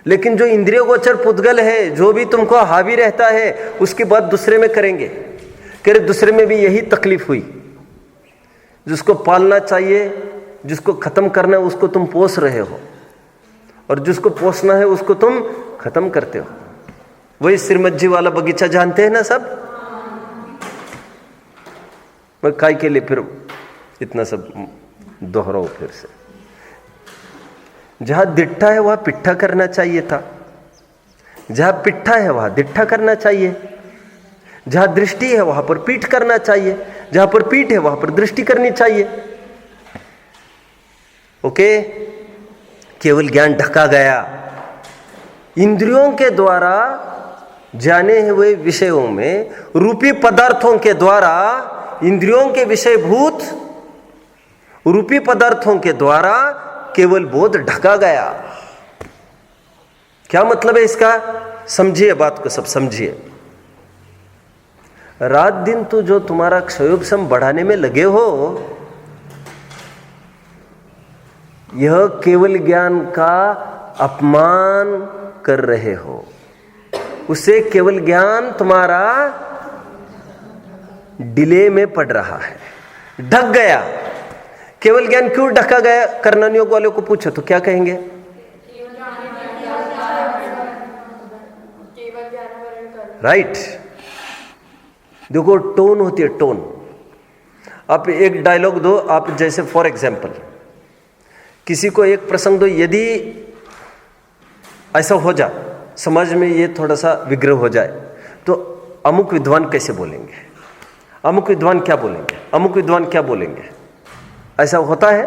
लेकिन जो इंद्रिय गोचर पुद्गल है, जो भी तुमको हावी रहता है, उसकी बात दूसरे में करेंगे। कह रहे दूसरे में भी यही तकलीफ हुई। जिसको पालना चाहिए, जिसको खत्म करना है, उसको तुम पोस रहे हो, और जिसको पोसना है उसको तुम खत्म करते हो। वही श्रीमद जी वाला बगीचा जानते हैं ना सब? मैं काय के लिए फिर इतना सब दोहराओ फिर से। जहां दिट्ठा है वहां पिट्ठा करना चाहिए था, जहां पिट्ठा है वहां दिट्ठा करना चाहिए, जहां दृष्टि है वहां पर पीठ करना चाहिए, जहां पर पीठ है वहां पर दृष्टि करनी चाहिए। ओके? केवल ज्ञान ढका गया। इंद्रियों के द्वारा जाने हुए विषयों में रूपी पदार्थों के द्वारा इंद्रियों के विषयभूत रूपी पदार्थों के द्वारा केवल बोध ढका गया। क्या मतलब है इसका? समझिए बात को, सब समझिए। रात दिन तो जो तुम्हारा क्षयोपशम बढ़ाने में लगे हो, यह केवल ज्ञान का अपमान कर रहे हो। उससे केवल ज्ञान तुम्हारा डिले में पड़ रहा है, ढक गया। केवल ज्ञान क्यों ढका गया? कर्णन योग वालों को पूछो तो क्या कहेंगे? राइट। देखो टोन होती है, टोन। आप एक डायलॉग दो, आप जैसे फॉर एग्जाम्पल किसी को एक प्रसंग दो, यदि ऐसा हो जाए समाज में, ये थोड़ा सा विग्रह हो जाए, तो अमुक विद्वान कैसे बोलेंगे, अमुक विद्वान क्या बोलेंगे, अमुक विद्वान क्या बोलेंगे, ऐसा होता है।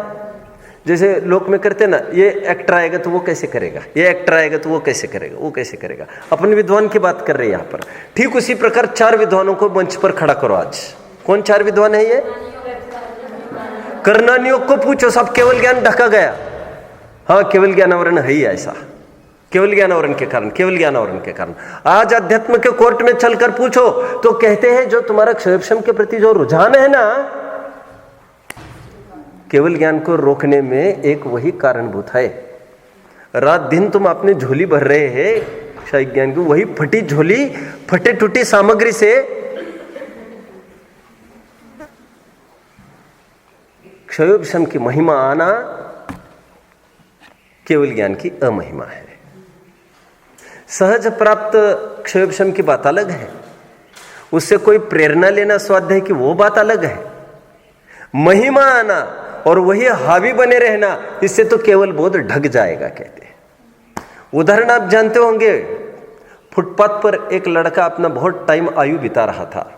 जैसे लोक में करते ना, ये एक्टर आएगा तो वो कैसे करेगा, ये एक्टर आएगा तो वो कैसे करेगा, वो कैसे करेगा। अपन विद्वान की बात कर रहे हैं यहाँ पर। ठीक उसी प्रकार 4 विद्वानों को मंच पर खड़ा करो आज। कौन 4 विद्वान है ये? कर्णानियोग को पूछो, सब केवल ज्ञान ढका गया। हाँ, केवल ज्ञानावरण है ही ऐसा, केवल ज्ञानावरण के कारण, केवल ज्ञानावरण के कारण। आज अध्यात्म के कोर्ट में चलकर पूछो तो कहते हैं जो तुम्हारा क्षयोपशम के प्रति जो रुझान है ना, केवल ज्ञान को रोकने में एक वही कारणभूत है। रात दिन तुम अपनी झोली भर रहे हैं क्षय ज्ञान की, वही फटी झोली, फटे टूटी सामग्री से क्षयोपशम की महिमा आना केवल ज्ञान की अमहिमा है। सहज प्राप्त क्षयोपशम की बात अलग है, उससे कोई प्रेरणा लेना स्वाध्याय की वो बात अलग है। महिमा आना और वही हावी बने रहना, इससे तो केवल बोध ढक जाएगा कहते हैं। उदाहरण आप जानते होंगे, फुटपाथ पर एक लड़का अपना बहुत टाइम आयु बिता रहा था।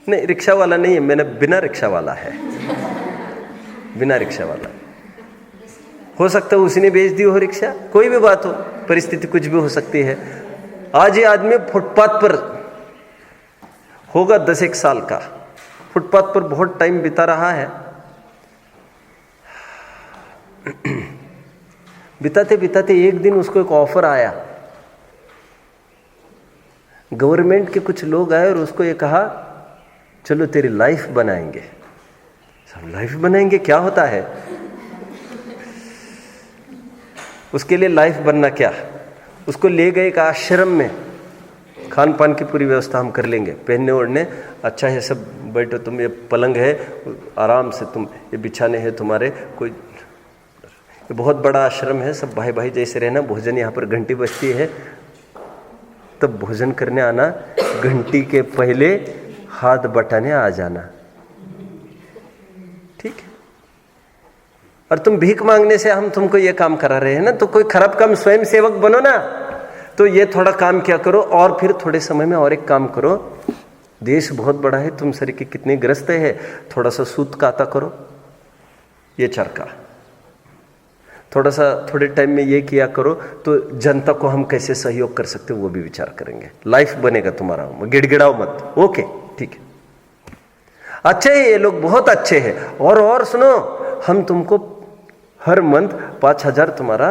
नहीं, रिक्शा वाला नहीं है, मैंने बिना रिक्शा वाला है, बिना रिक्शा वाला। हो सकता है उसी ने बेच दी हो रिक्शा, कोई भी बात हो, परिस्थिति कुछ भी हो सकती है। आज ये आदमी फुटपाथ पर होगा 10-1 साल का, फुटपाथ पर बहुत टाइम बिता रहा है। बिताते बिताते एक दिन उसको एक ऑफर आया, गवर्नमेंट के कुछ लोग आए और उसको ये कहा चलो तेरी लाइफ बनाएंगे। सब लाइफ बनाएंगे, क्या होता है? उसके लिए लाइफ बनना क्या, उसको ले गए एक आश्रम में, खान पान की पूरी व्यवस्था हम कर लेंगे, पहनने ओढ़ने अच्छा है, सब बैठो, तुम ये पलंग है आराम से, तुम ये बिछाने हैं तुम्हारे, कोई ये बहुत बड़ा आश्रम है, सब भाई भाई जैसे रहना। भोजन यहाँ पर घंटी बजती है तब भोजन करने आना, घंटी के पहले हाथ बटाने आ जाना, ठीक है? और तुम भीख मांगने से हम तुमको ये काम करा रहे हैं ना, तो कोई खराब काम, स्वयं सेवक बनो ना। तो ये थोड़ा काम क्या करो और फिर थोड़े समय में और एक काम करो, देश बहुत बड़ा है, तुम शरीर के कितने ग्रस्त है, थोड़ा सा सूत काता करो, ये चरखा, थोड़ा सा थोड़े टाइम में ये किया करो, तो जनता को हम कैसे सहयोग कर सकते हैं वो भी विचार करेंगे, लाइफ बनेगा तुम्हारा, गिड़गिड़ाओ मत। ओके, ठीक है, अच्छे हैं ये लोग, बहुत अच्छे हैं। और सुनो, हम तुमको हर मंथ 5,000 तुम्हारा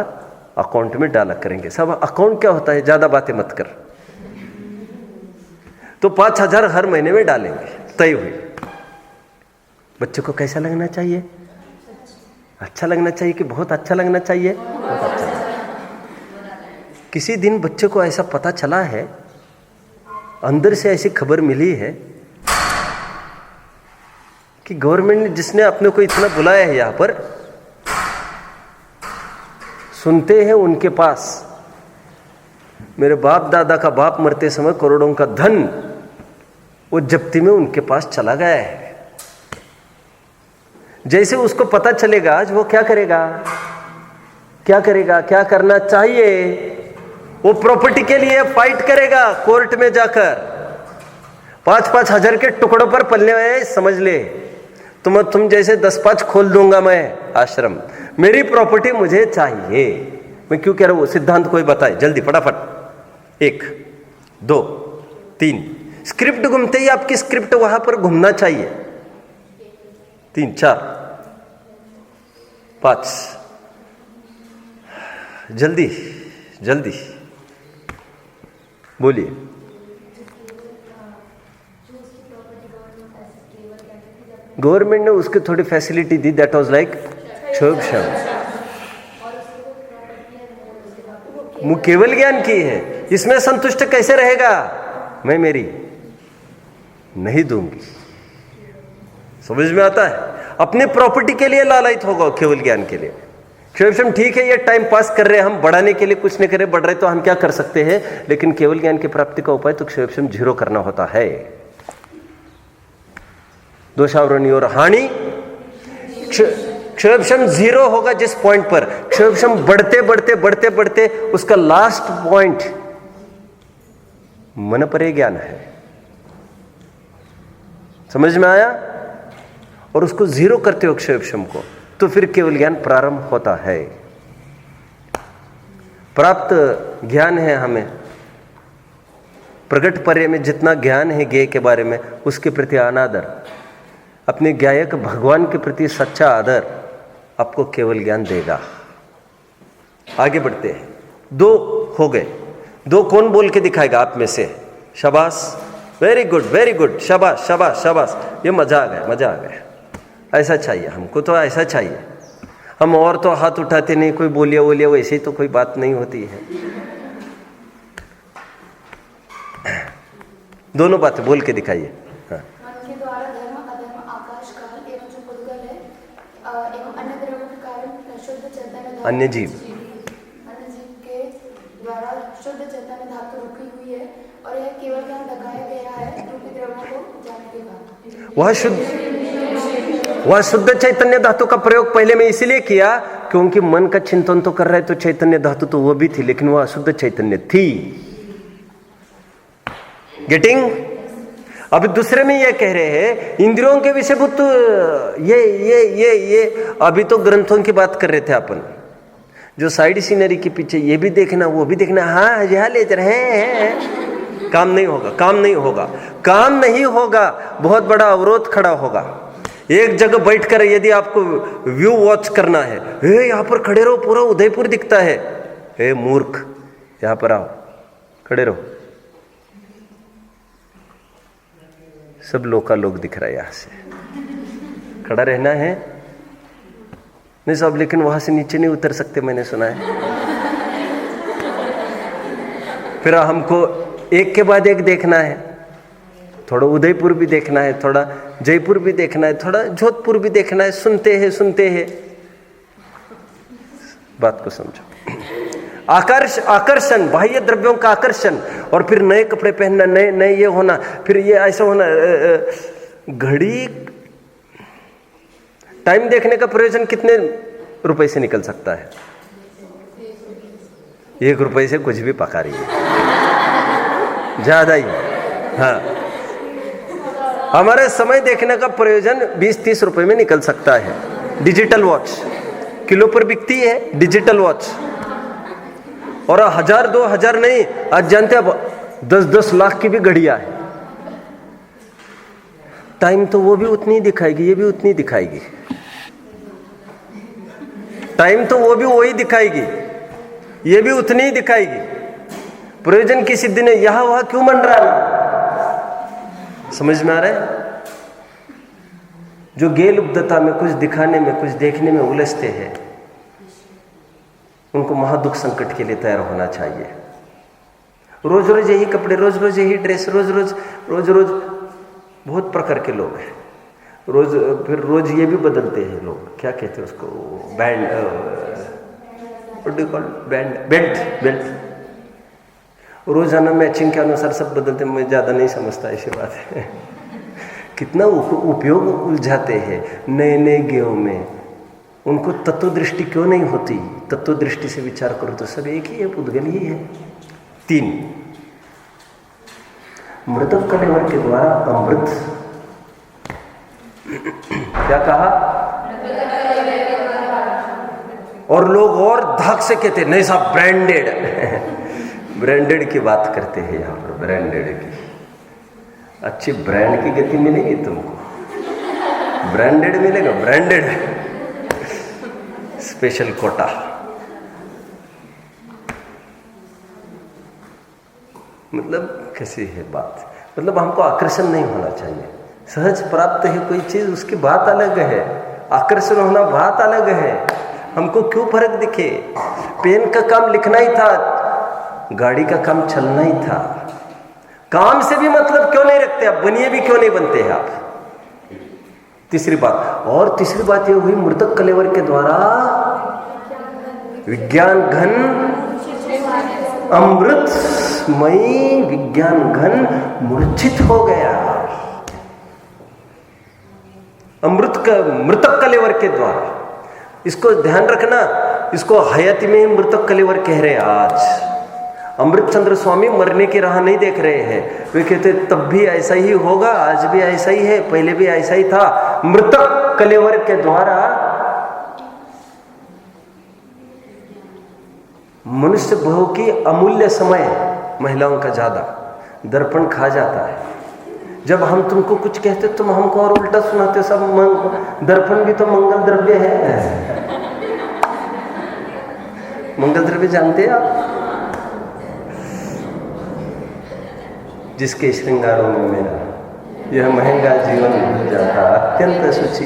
अकाउंट में डाला करेंगे। सब अकाउंट क्या होता है, ज्यादा बातें मत कर। तो 5,000 हर महीने में डालेंगे, तय हुई। बच्चे को कैसा लगना चाहिए? अच्छा लगना चाहिए कि बहुत अच्छा लगना चाहिए? बहुत अच्छा। किसी दिन बच्चे को ऐसा पता चला है, अंदर से ऐसी खबर मिली है कि गवर्नमेंट ने, जिसने अपने को इतना बुलाया है यहाँ पर, सुनते हैं उनके पास मेरे बाप दादा का बाप मरते समय करोड़ों का धन वो जप्ती में उनके पास चला गया है। जैसे उसको पता चलेगा आज, वो क्या करेगा, क्या करेगा, क्या करना चाहिए? वो प्रॉपर्टी के लिए फाइट करेगा कोर्ट में जाकर। 5-5 हजार के टुकड़ों पर पलने हुए, समझ ले, तुम जैसे 10-5 खोल दूंगा मैं आश्रम, मेरी प्रॉपर्टी मुझे चाहिए। मैं क्यों कह रहा हूं, सिद्धांत कोई बताए जल्दी फटाफट। 1, 2, 3 स्क्रिप्ट घूमते ही आपकी स्क्रिप्ट वहां पर घूमना चाहिए। 3, 4, 5, जल्दी जल्दी बोलिए। गवर्नमेंट ने उसके थोड़ी फैसिलिटी दी, दैट वाज लाइक क्षोभशम। केवल ज्ञान की है, इसमें संतुष्ट कैसे रहेगा? मैं मेरी नहीं दूंगी। समझ में आता है? अपनी प्रॉपर्टी के लिए लालयित होगा केवल ज्ञान के लिए। क्षोभशम ठीक है, ये टाइम पास कर रहे हैं हम, बढ़ाने के लिए कुछ नहीं कर रहे, बढ़ रहे तो हम क्या कर सकते हैं, लेकिन केवल ज्ञान की प्राप्ति का उपाय तो क्षोभशम 0 करना होता है। दोषावरणी और हानि, क्षोभशम 0 होगा जिस पॉइंट पर क्षोभशम बढ़ते बढ़ते बढ़ते बढ़ते उसका लास्ट पॉइंट मन परे ज्ञान है। समझ में आया? और उसको 0 करते हो क्षोभशम को, तो फिर केवल ज्ञान प्रारंभ होता है। प्राप्त ज्ञान है हमें, प्रगट पर्य में जितना ज्ञान है ज्ञेय के बारे में, उसके प्रति अनादर, अपने ज्ञायक भगवान के प्रति सच्चा आदर आपको केवल ज्ञान देगा। आगे बढ़ते हैं। 2 हो गए। 2 कौन बोल के दिखाएगा आप में से? शाबाश, वेरी गुड वेरी गुड, शाबाश शाबाश शाबाश, ये मजा आ गया मजा आ गया। ऐसा चाहिए हमको, तो ऐसा चाहिए। हम और तो हाथ उठाते नहीं, कोई बोलिए बोलिए, वैसे ही तो कोई बात नहीं होती है। दोनों बातें बोल के दिखाइए। हाँ। मन के द्वारा धर्म अधर्म आकाश काल एवं जो पुद्गल है एवं अन्य द्रव्यों के कारण शुद्ध चैतन्य अन्य जीव के द्वारा शुद्ध चैतन्य धातु रुकी हुई है, और यह केवल ज्ञान लगाया गया है रूपी द्रव्यों को जानने के बाद। वह शुद्ध चैतन्य धातु का प्रयोग पहले में इसलिए किया क्योंकि मन का चिंतन तो कर रहे, तो चैतन्य धातु तो वो भी थी, लेकिन वह अशुद्ध चैतन्य थी। गेटिंग? अभी दूसरे में ये कह रहे हैं इंद्रियों के विषयभूत, ये अभी तो ग्रंथों की बात कर रहे थे अपन, जो साइड सीनरी के पीछे ये भी देखना वो भी देखना, हाँ यहाँ ले रहे हैं। काम नहीं होगा, काम नहीं होगा, काम नहीं होगा, बहुत बड़ा अवरोध खड़ा होगा। एक जगह बैठकर यदि आपको व्यू वॉच करना है, यहाँ पर खड़े रहो, पूरा उदयपुर दिखता है, मूर्ख यहाँ पर आओ, खड़े रहो, सब लोग दिख रहा है, यहां से खड़ा रहना है नहीं सब, लेकिन वहां से नीचे नहीं उतर सकते, मैंने सुना है। फिर हमको एक के बाद एक देखना है, थोड़ा उदयपुर भी देखना है, थोड़ा जयपुर भी देखना है, थोड़ा जोधपुर भी देखना है। सुनते हैं बात को समझो। आकर्षण, बाह्य द्रव्यों का आकर्षण, और फिर नए कपड़े पहनना, नए ये होना, फिर ये ऐसा होना। घड़ी टाइम देखने का प्रयोजन कितने रुपए से निकल सकता है? 1 रुपए से कुछ भी पका रही है, ज्यादा ही। हाँ, हमारे समय देखने का प्रयोजन 20-30 रुपए में निकल सकता है। डिजिटल वॉच किलो पर बिकती है, डिजिटल वॉच, और 1000-2000 नहीं, आज जानते हैं 10-10 लाख की भी घड़ियां है। टाइम तो वो भी उतनी दिखाएगी, ये भी उतनी दिखाएगी। टाइम तो वो भी वही दिखाएगी, ये भी उतनी ही दिखाएगी। प्रयोजन की सिद्धि ने यहां वहां क्यों मंडराना? समझ में आ रहा है? जो गेल उपदता में, कुछ दिखाने में, कुछ देखने में उलझते हैं, उनको महादुख संकट के लिए तैयार होना चाहिए। रोज रोज यही कपड़े, रोज रोज यही ड्रेस, रोज रोज बहुत प्रकार के लोग हैं। फिर रोज ये भी बदलते हैं लोग, क्या कहते हैं उसको, बैंड, बेल्ट, रोजाना मैचिंग के अनुसार सब बदलते। मैं ज्यादा नहीं समझता ऐसी बात है। कितना उपयोग उलझाते हैं नए ज्ञों में। उनको तत्व दृष्टि क्यों नहीं होती? तत्व दृष्टि से विचार करो तो सब एक ही है, पुद्गल ही है। 3, मृतक कलेवर के द्वारा अमृत, क्या कहा? और लोग और धाक से कहते नहीं साहब ब्रांडेड की बात करते हैं यहाँ पर, ब्रांडेड की। अच्छी ब्रांड की गति मिलेगी तुमको। ब्रांडेड मिलेगा, ब्रांडेड स्पेशल कोटा। मतलब कैसी है बात, मतलब हमको आकर्षण नहीं होना चाहिए। सहज प्राप्त है कोई चीज, उसकी बात अलग है, आकर्षण होना बात अलग है। हमको क्यों फर्क दिखे? पेन का काम लिखना ही था, गाड़ी का काम चलना ही था। काम से भी मतलब क्यों नहीं रखते आप? बनिए भी क्यों नहीं बनते हैं आप? तीसरी बात, और तीसरी बात यह हुई मृतक कलेवर के द्वारा विज्ञान घन अमृतमयी विज्ञान घन मूर्छित हो गया। मृतक कलेवर के द्वारा, इसको ध्यान रखना, इसको हयाती में मृतक कलेवर कह रहे हैं। आज अमृतचंद्र स्वामी मरने की राह नहीं देख रहे हैं, वे कहते तब भी ऐसा ही होगा, आज भी ऐसा ही है, पहले भी ऐसा ही था। मृतक कलेवर के द्वारा मनुष्य बहु की अमूल्य समय, महिलाओं का ज्यादा, दर्पण खा जाता है। जब हम तुमको कुछ कहते तुम हमको और उल्टा सुनाते हो। सब दर्पण भी तो मंगल द्रव्य है। मंगल द्रव्य जानते हैं आप? जिसके श्रृंगारों में मेरा यह महंगा जीवन जाता अत्यंत सुची।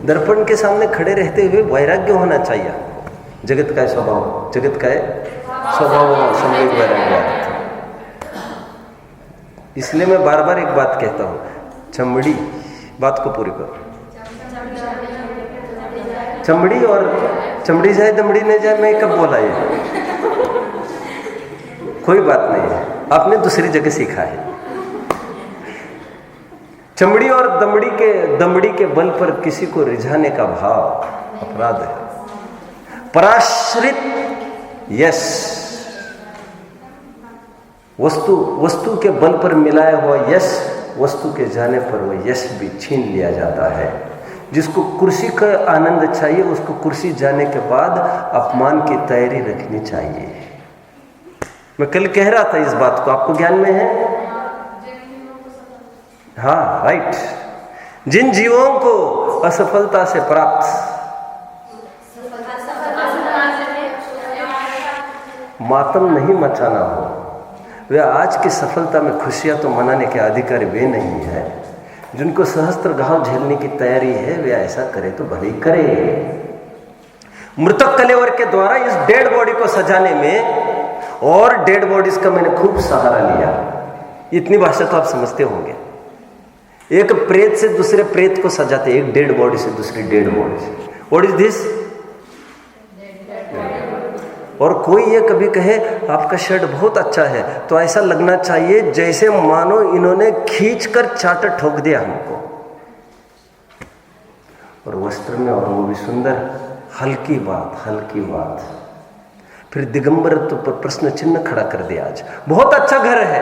दर्पण के सामने खड़े रहते हुए वैराग्य होना चाहिए। जगत का स्वभाव, जगत का स्वभाव संवेद वैराग्य। इसलिए मैं बार बार एक बात कहता हूं, चमड़ी, बात को पूरी करो। चमड़ी और चमड़ी जाए दमड़ी नहीं जाए, मैं कब बोला ये? कोई बात नहीं है, आपने दूसरी जगह सीखा है। चमड़ी और दमड़ी के बल पर किसी को रिझाने का भाव अपराध है। पराश्रित यश, वस्तु के बल पर मिलाया हुआ यश, वस्तु के जाने पर वह यश भी छीन लिया जाता है। जिसको कुर्सी का आनंद चाहिए, उसको कुर्सी जाने के बाद अपमान की तैयारी रखनी चाहिए। मैं कल कह रहा था इस बात को, आपको ज्ञान में है? हाँ, राइट। जिन जीवों को असफलता से प्राप्त मातम नहीं मचाना हो, वे आज की सफलता में खुशियां तो मनाने के अधिकारी वे नहीं है। जिनको सहस्त्र घाव झेलने की तैयारी है, वे ऐसा करे तो भले ही करे। मृतक कलेवर के द्वारा इस डेड बॉडी को सजाने में, और डेड बॉडीज का मैंने खूब सहारा लिया। इतनी भाषा तो आप समझते होंगे। एक प्रेत से दूसरे प्रेत को सजाते, एक डेड बॉडी से दूसरी डेड बॉडी से। What is this? और कोई ये कभी कहे आपका शर्ट बहुत अच्छा है, तो ऐसा लगना चाहिए जैसे मानो इन्होंने खींचकर चाटा ठोक दिया हमको। और वस्त्र में, और वो भी सुंदर, हल्की बात, हल्की बात। फिर दिगंबरत्व पर प्रश्न चिन्ह खड़ा कर दिया। आज बहुत अच्छा घर है।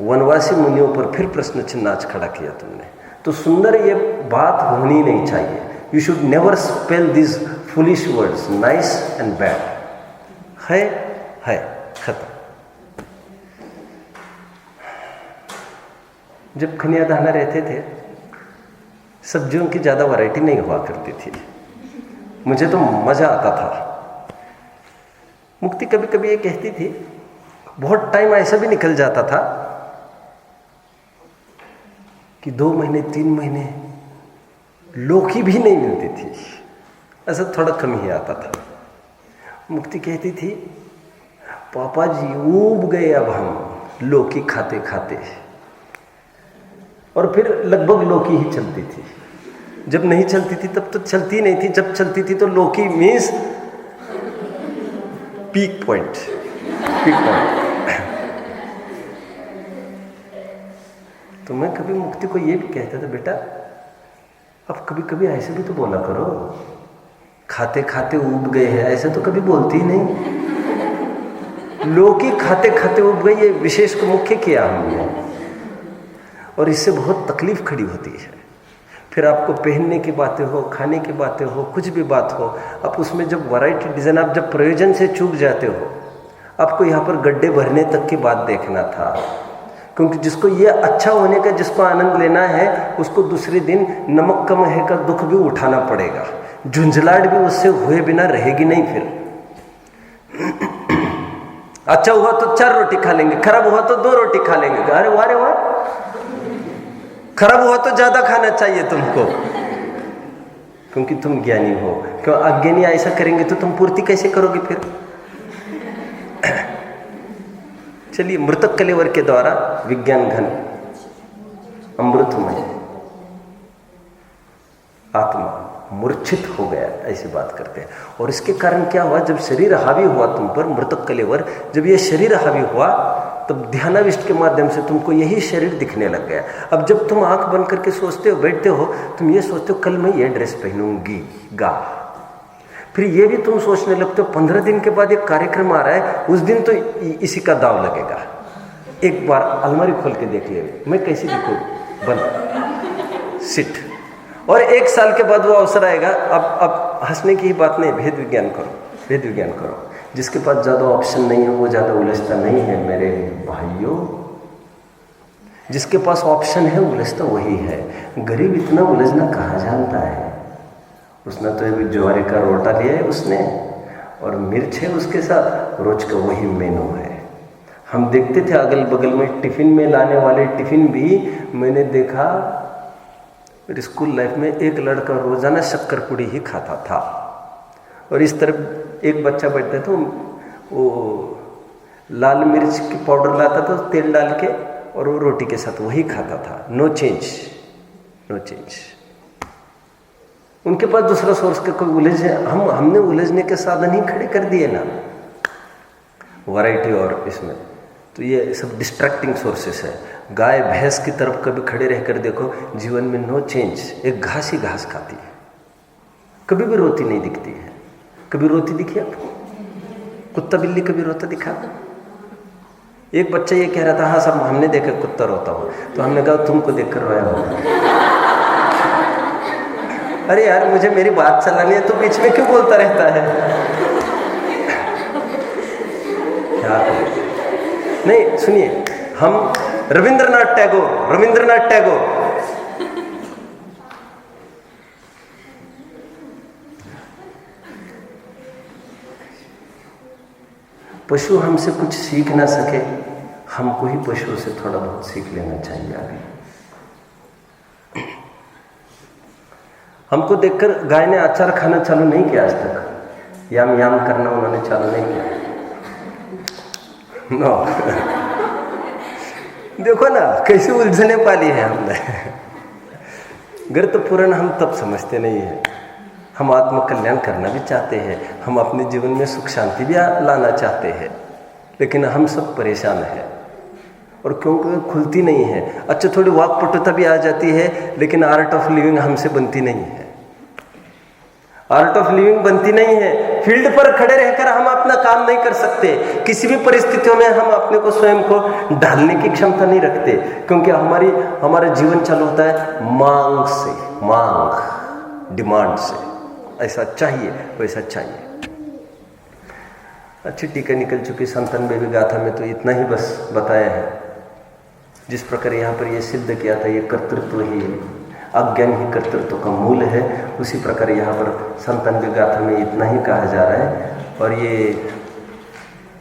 वनवासी मुनियों पर फिर प्रश्न चिन्ह आज खड़ा किया तुमने। तो सुंदर ये बात होनी नहीं चाहिए। You should never spell this foolish words, nice and bad. है खत्म। जब खनियादाना रहते थे, सब्जियों की ज्यादा वैरायटी नहीं हुआ करती थी। मुझे तो मजा आता था। मुक्ति कभी कभी ये कहती थी, बहुत टाइम ऐसा भी निकल जाता था कि 2 महीने 3 महीने लौकी भी नहीं मिलती थी। ऐसा थोड़ा कम ही आता था। मुक्ति कहती थी, पापा जी ऊब गए अब हम लौकी खाते खाते। और फिर लगभग लौकी ही चलती थी। जब नहीं चलती थी तब तो चलती नहीं थी, जब चलती थी तो लौकी मीन्स पीक पॉइंट। तो मैं कभी मुक्ति को ये भी कहता था, बेटा अब कभी कभी ऐसे भी तो बोला करो, खाते खाते उब गए हैं, ऐसे तो कभी बोलती ही नहीं। लौकी खाते खाते उब गई, ये विशेष को मुख्य किया हमने, और इससे बहुत तकलीफ खड़ी होती है। फिर आपको पहनने की बातें हो, खाने की बातें हो, कुछ भी बात हो, अब उसमें जब वैरायटी डिजाइन, आप जब प्रयोजन से चूक जाते हो, आपको यहाँ पर गड्ढे भरने तक की बात देखना था, क्योंकि जिसको ये अच्छा होने का, जिसको आनंद लेना है, उसको दूसरे दिन नमक कम है का दुख भी उठाना पड़ेगा। झुंझलाहट भी उससे हुए बिना रहेगी नहीं। फिर अच्छा हुआ तो 4 रोटी खा लेंगे, खराब हुआ तो 2 रोटी खा लेंगे। अरे वाह रे वाह, खराब हुआ तो ज्यादा खाना चाहिए तुमको, क्योंकि तुम ज्ञानी हो। क्यों अज्ञानी ऐसा करेंगे तो तुम पूर्ति कैसे करोगे फिर? चलिए, मृतक कलेवर के द्वारा विज्ञान घन अमृतमय आत्मा मूर्छित हो गया, ऐसी बात करते हैं। और इसके कारण क्या हुआ, जब शरीर हावी हुआ तुम पर, मृतक कलेवर, जब ये शरीर हावी हुआ तब ध्यानाविष्ट के माध्यम से तुमको यही शरीर दिखने लग गया। अब जब तुम आंख बंद करके सोचते हो, बैठते हो, तुम ये सोचते हो कल मैं ये ड्रेस पहनूंगी गा, फिर ये भी तुम सोचने लगते हो 15 दिन के बाद एक कार्यक्रम आ रहा है, उस दिन तो इसी का दाव लगेगा। एक बार अलमारी खोल के देख ले, मैं कैसी दिखूं, बंद, सिट। और 1 साल के बाद वो अवसर आएगा। अब हंसने की ही बात नहीं, भेद विज्ञान करो, भेद विज्ञान करो। जिसके पास ज़्यादा ऑप्शन नहीं है वो ज़्यादा उलझता नहीं है मेरे भाइयों। जिसके पास ऑप्शन है उलझता वही है। गरीब इतना उलझना कहाँ जानता है। उसने तो एक ज्वारे का रोटा लिया है उसने, और मिर्च है उसके साथ, रोज का वही मेनू है। हम देखते थे अगल बगल में टिफिन में लाने वाले टिफिन भी, मैंने देखा मेरी स्कूल लाइफ में एक लड़का रोजाना शक्कर पुड़ी ही खाता था, और इस तरफ एक बच्चा बैठता था, वो लाल मिर्च की पाउडर लाता था तेल डाल के, और वो रोटी के साथ वही खाता था। No change, no change. उनके पास दूसरा सोर्स का कोई उलझे, हमने उलझने के साधन ही खड़े कर दिए ना, वैरायटी। और इसमें तो ये सब डिस्ट्रैक्टिंग सोर्सेस है। गाय भैंस की तरफ कभी खड़े रहकर देखो, जीवन में नो चेंज, एक घास ही घास खाती है, कभी भी रोती नहीं दिखती है। कभी रोती दिखी आपको? कुत्ता बिल्ली कभी रोता दिखा? एक बच्चा ये कह रहा था, हाँ सब हमने देखा कुत्ता रोता हो, तो हमने कहा तुमको देखकर रोया होगा। अरे यार, मुझे मेरी बात चलानी है तो बीच में क्यों बोलता रहता है? क्या नहीं, सुनिए, हम रविंद्रनाथ टैगोर पशु हमसे कुछ सीख ना सके, हमको ही पशुओं से थोड़ा बहुत सीख लेना चाहिए आगे। हमको देखकर गाय ने अचार खाना चालू नहीं किया आज तक, याम याम करना उन्होंने चालू नहीं किया। नो देखो ना कैसी उलझने पाली है हमने। गर्त पुराण हम तब समझते नहीं है। हम आत्म कल्याण करना भी चाहते हैं, हम अपने जीवन में सुख शांति भी लाना चाहते हैं, लेकिन हम सब परेशान हैं और क्योंकि खुलती नहीं है। अच्छा, थोड़ी वाक्पटुता भी आ जाती है, लेकिन आर्ट ऑफ लिविंग हमसे बनती नहीं है। आर्ट ऑफ लिविंग बनती नहीं है। फील्ड पर खड़े रहकर हम अपना काम नहीं कर सकते। किसी भी परिस्थितियों में हम अपने को स्वयं को ढालने की क्षमता नहीं रखते, क्योंकि हमारा जीवन चालू होता है मांग से, मांग, डिमांड से। ऐसा चाहिए, वैसा चाहिए। अच्छी टीका निकल चुकी 97वें गाथा में तो इतना ही बस बताया है। जिस प्रकार यहाँ पर ये सिद्ध किया था, ये कर्तृत्व ही, अज्ञान ही कर्तृत्व का मूल है, उसी प्रकार यहाँ पर 97वें गाथा में इतना ही कहा जा रहा है। और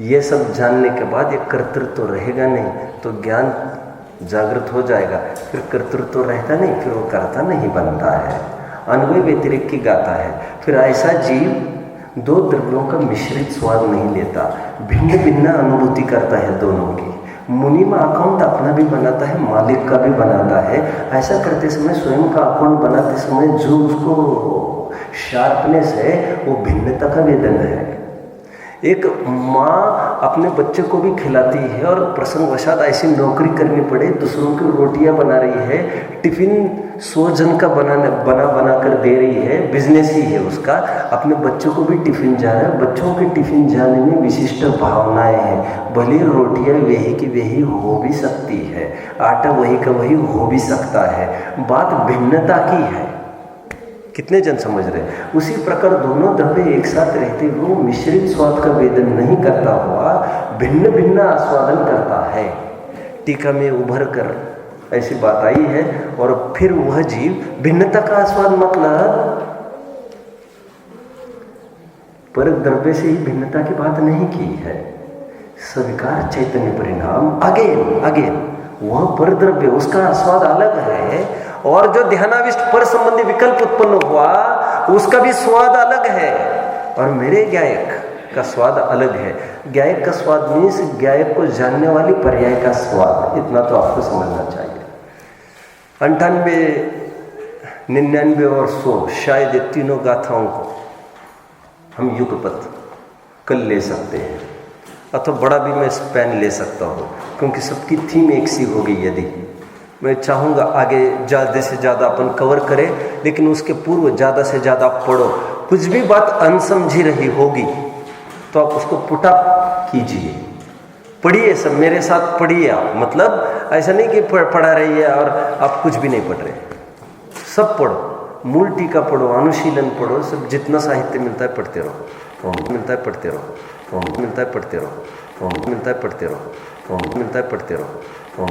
ये सब जानने के बाद ये कर्तृत्व रहेगा नहीं, तो ज्ञान जागृत हो जाएगा, फिर कर्तृत्व रहता नहीं, फिर वो कर्ता नहीं बनता है। अन्वय व्यतिरिक्त की गाथा है। फिर ऐसा जीव 2 द्रव्यों का मिश्रित स्वाद नहीं लेता, भिन्न भिन्न अनुभूति करता है दोनों की। मुनि में अकाउंट अपना भी बनाता है, मालिक का भी बनाता है। ऐसा करते समय, स्वयं का अकाउंट बनाते समय जो उसको शार्पनेस है, वो भिन्नता का वेदन है। एक माँ अपने बच्चे को भी खिलाती है और प्रसंगवशात ऐसी नौकरी करनी पड़े, दूसरों की रोटियां बना रही है, टिफिन 100 जन का बना कर दे रही है, बिजनेस ही है उसका। अपने बच्चों को भी टिफिन जा रहा है, बच्चों के टिफिन जाने में विशिष्ट भावनाएं हैं। भले रोटियां वही की वही हो भी सकती है, आटा वही का वही हो भी सकता है, बात भिन्नता की है। कितने जन समझ रहे हैं? उसी प्रकार दोनों द्रव्य एक साथ रहते हुए मिश्रित स्वाद का वेदन नहीं करता हुआ भिन्न भिन्न आस्वादन करता है। टीका में उभर कर ऐसी बात आई है। और फिर वह जीव भिन्नता का आस्वाद मतलब पर द्रव्य से ही भिन्नता की बात नहीं की है। स्वीकार चैतन्य परिणाम अगेन वह पर द्रव्य उसका आस्वाद अलग है, और जो ध्यानाविष्ट पर संबंधी विकल्प उत्पन्न हुआ उसका भी स्वाद अलग है, और मेरे ज्ञायक का स्वाद अलग है। ज्ञायक का स्वाद मीन्स ज्ञायक को जानने वाली पर्याय का स्वाद, इतना तो आपको समझना चाहिए। 98, 99 और 100 शायद ये तीनों गाथाओं को हम युगपत कल ले सकते हैं, अथवा बड़ा भी मैं स्पैन ले सकता हूँ, क्योंकि सबकी थीम एक सी होगी। यदि मैं चाहूँगा आगे ज़्यादा से ज़्यादा अपन कवर करें, लेकिन उसके पूर्व ज़्यादा से ज़्यादा पढ़ो। कुछ भी बात अनसमझी रही होगी तो आप उसको पुटअप कीजिए, पढ़िए, सब मेरे साथ पढ़िए आप। मतलब ऐसा नहीं कि पढ़ा रही है और आप कुछ भी नहीं पढ़ रहे, सब पढ़ो, मूल टीका पढ़ो, अनुशीलन पढ़ो, सब जितना साहित्य मिलता है पढ़ते रहो, मिलता है पढ़ते रहो, मिलता है पढ़ते रहो, मिलता है पढ़ते रहो, मिलता है पढ़ते रहो।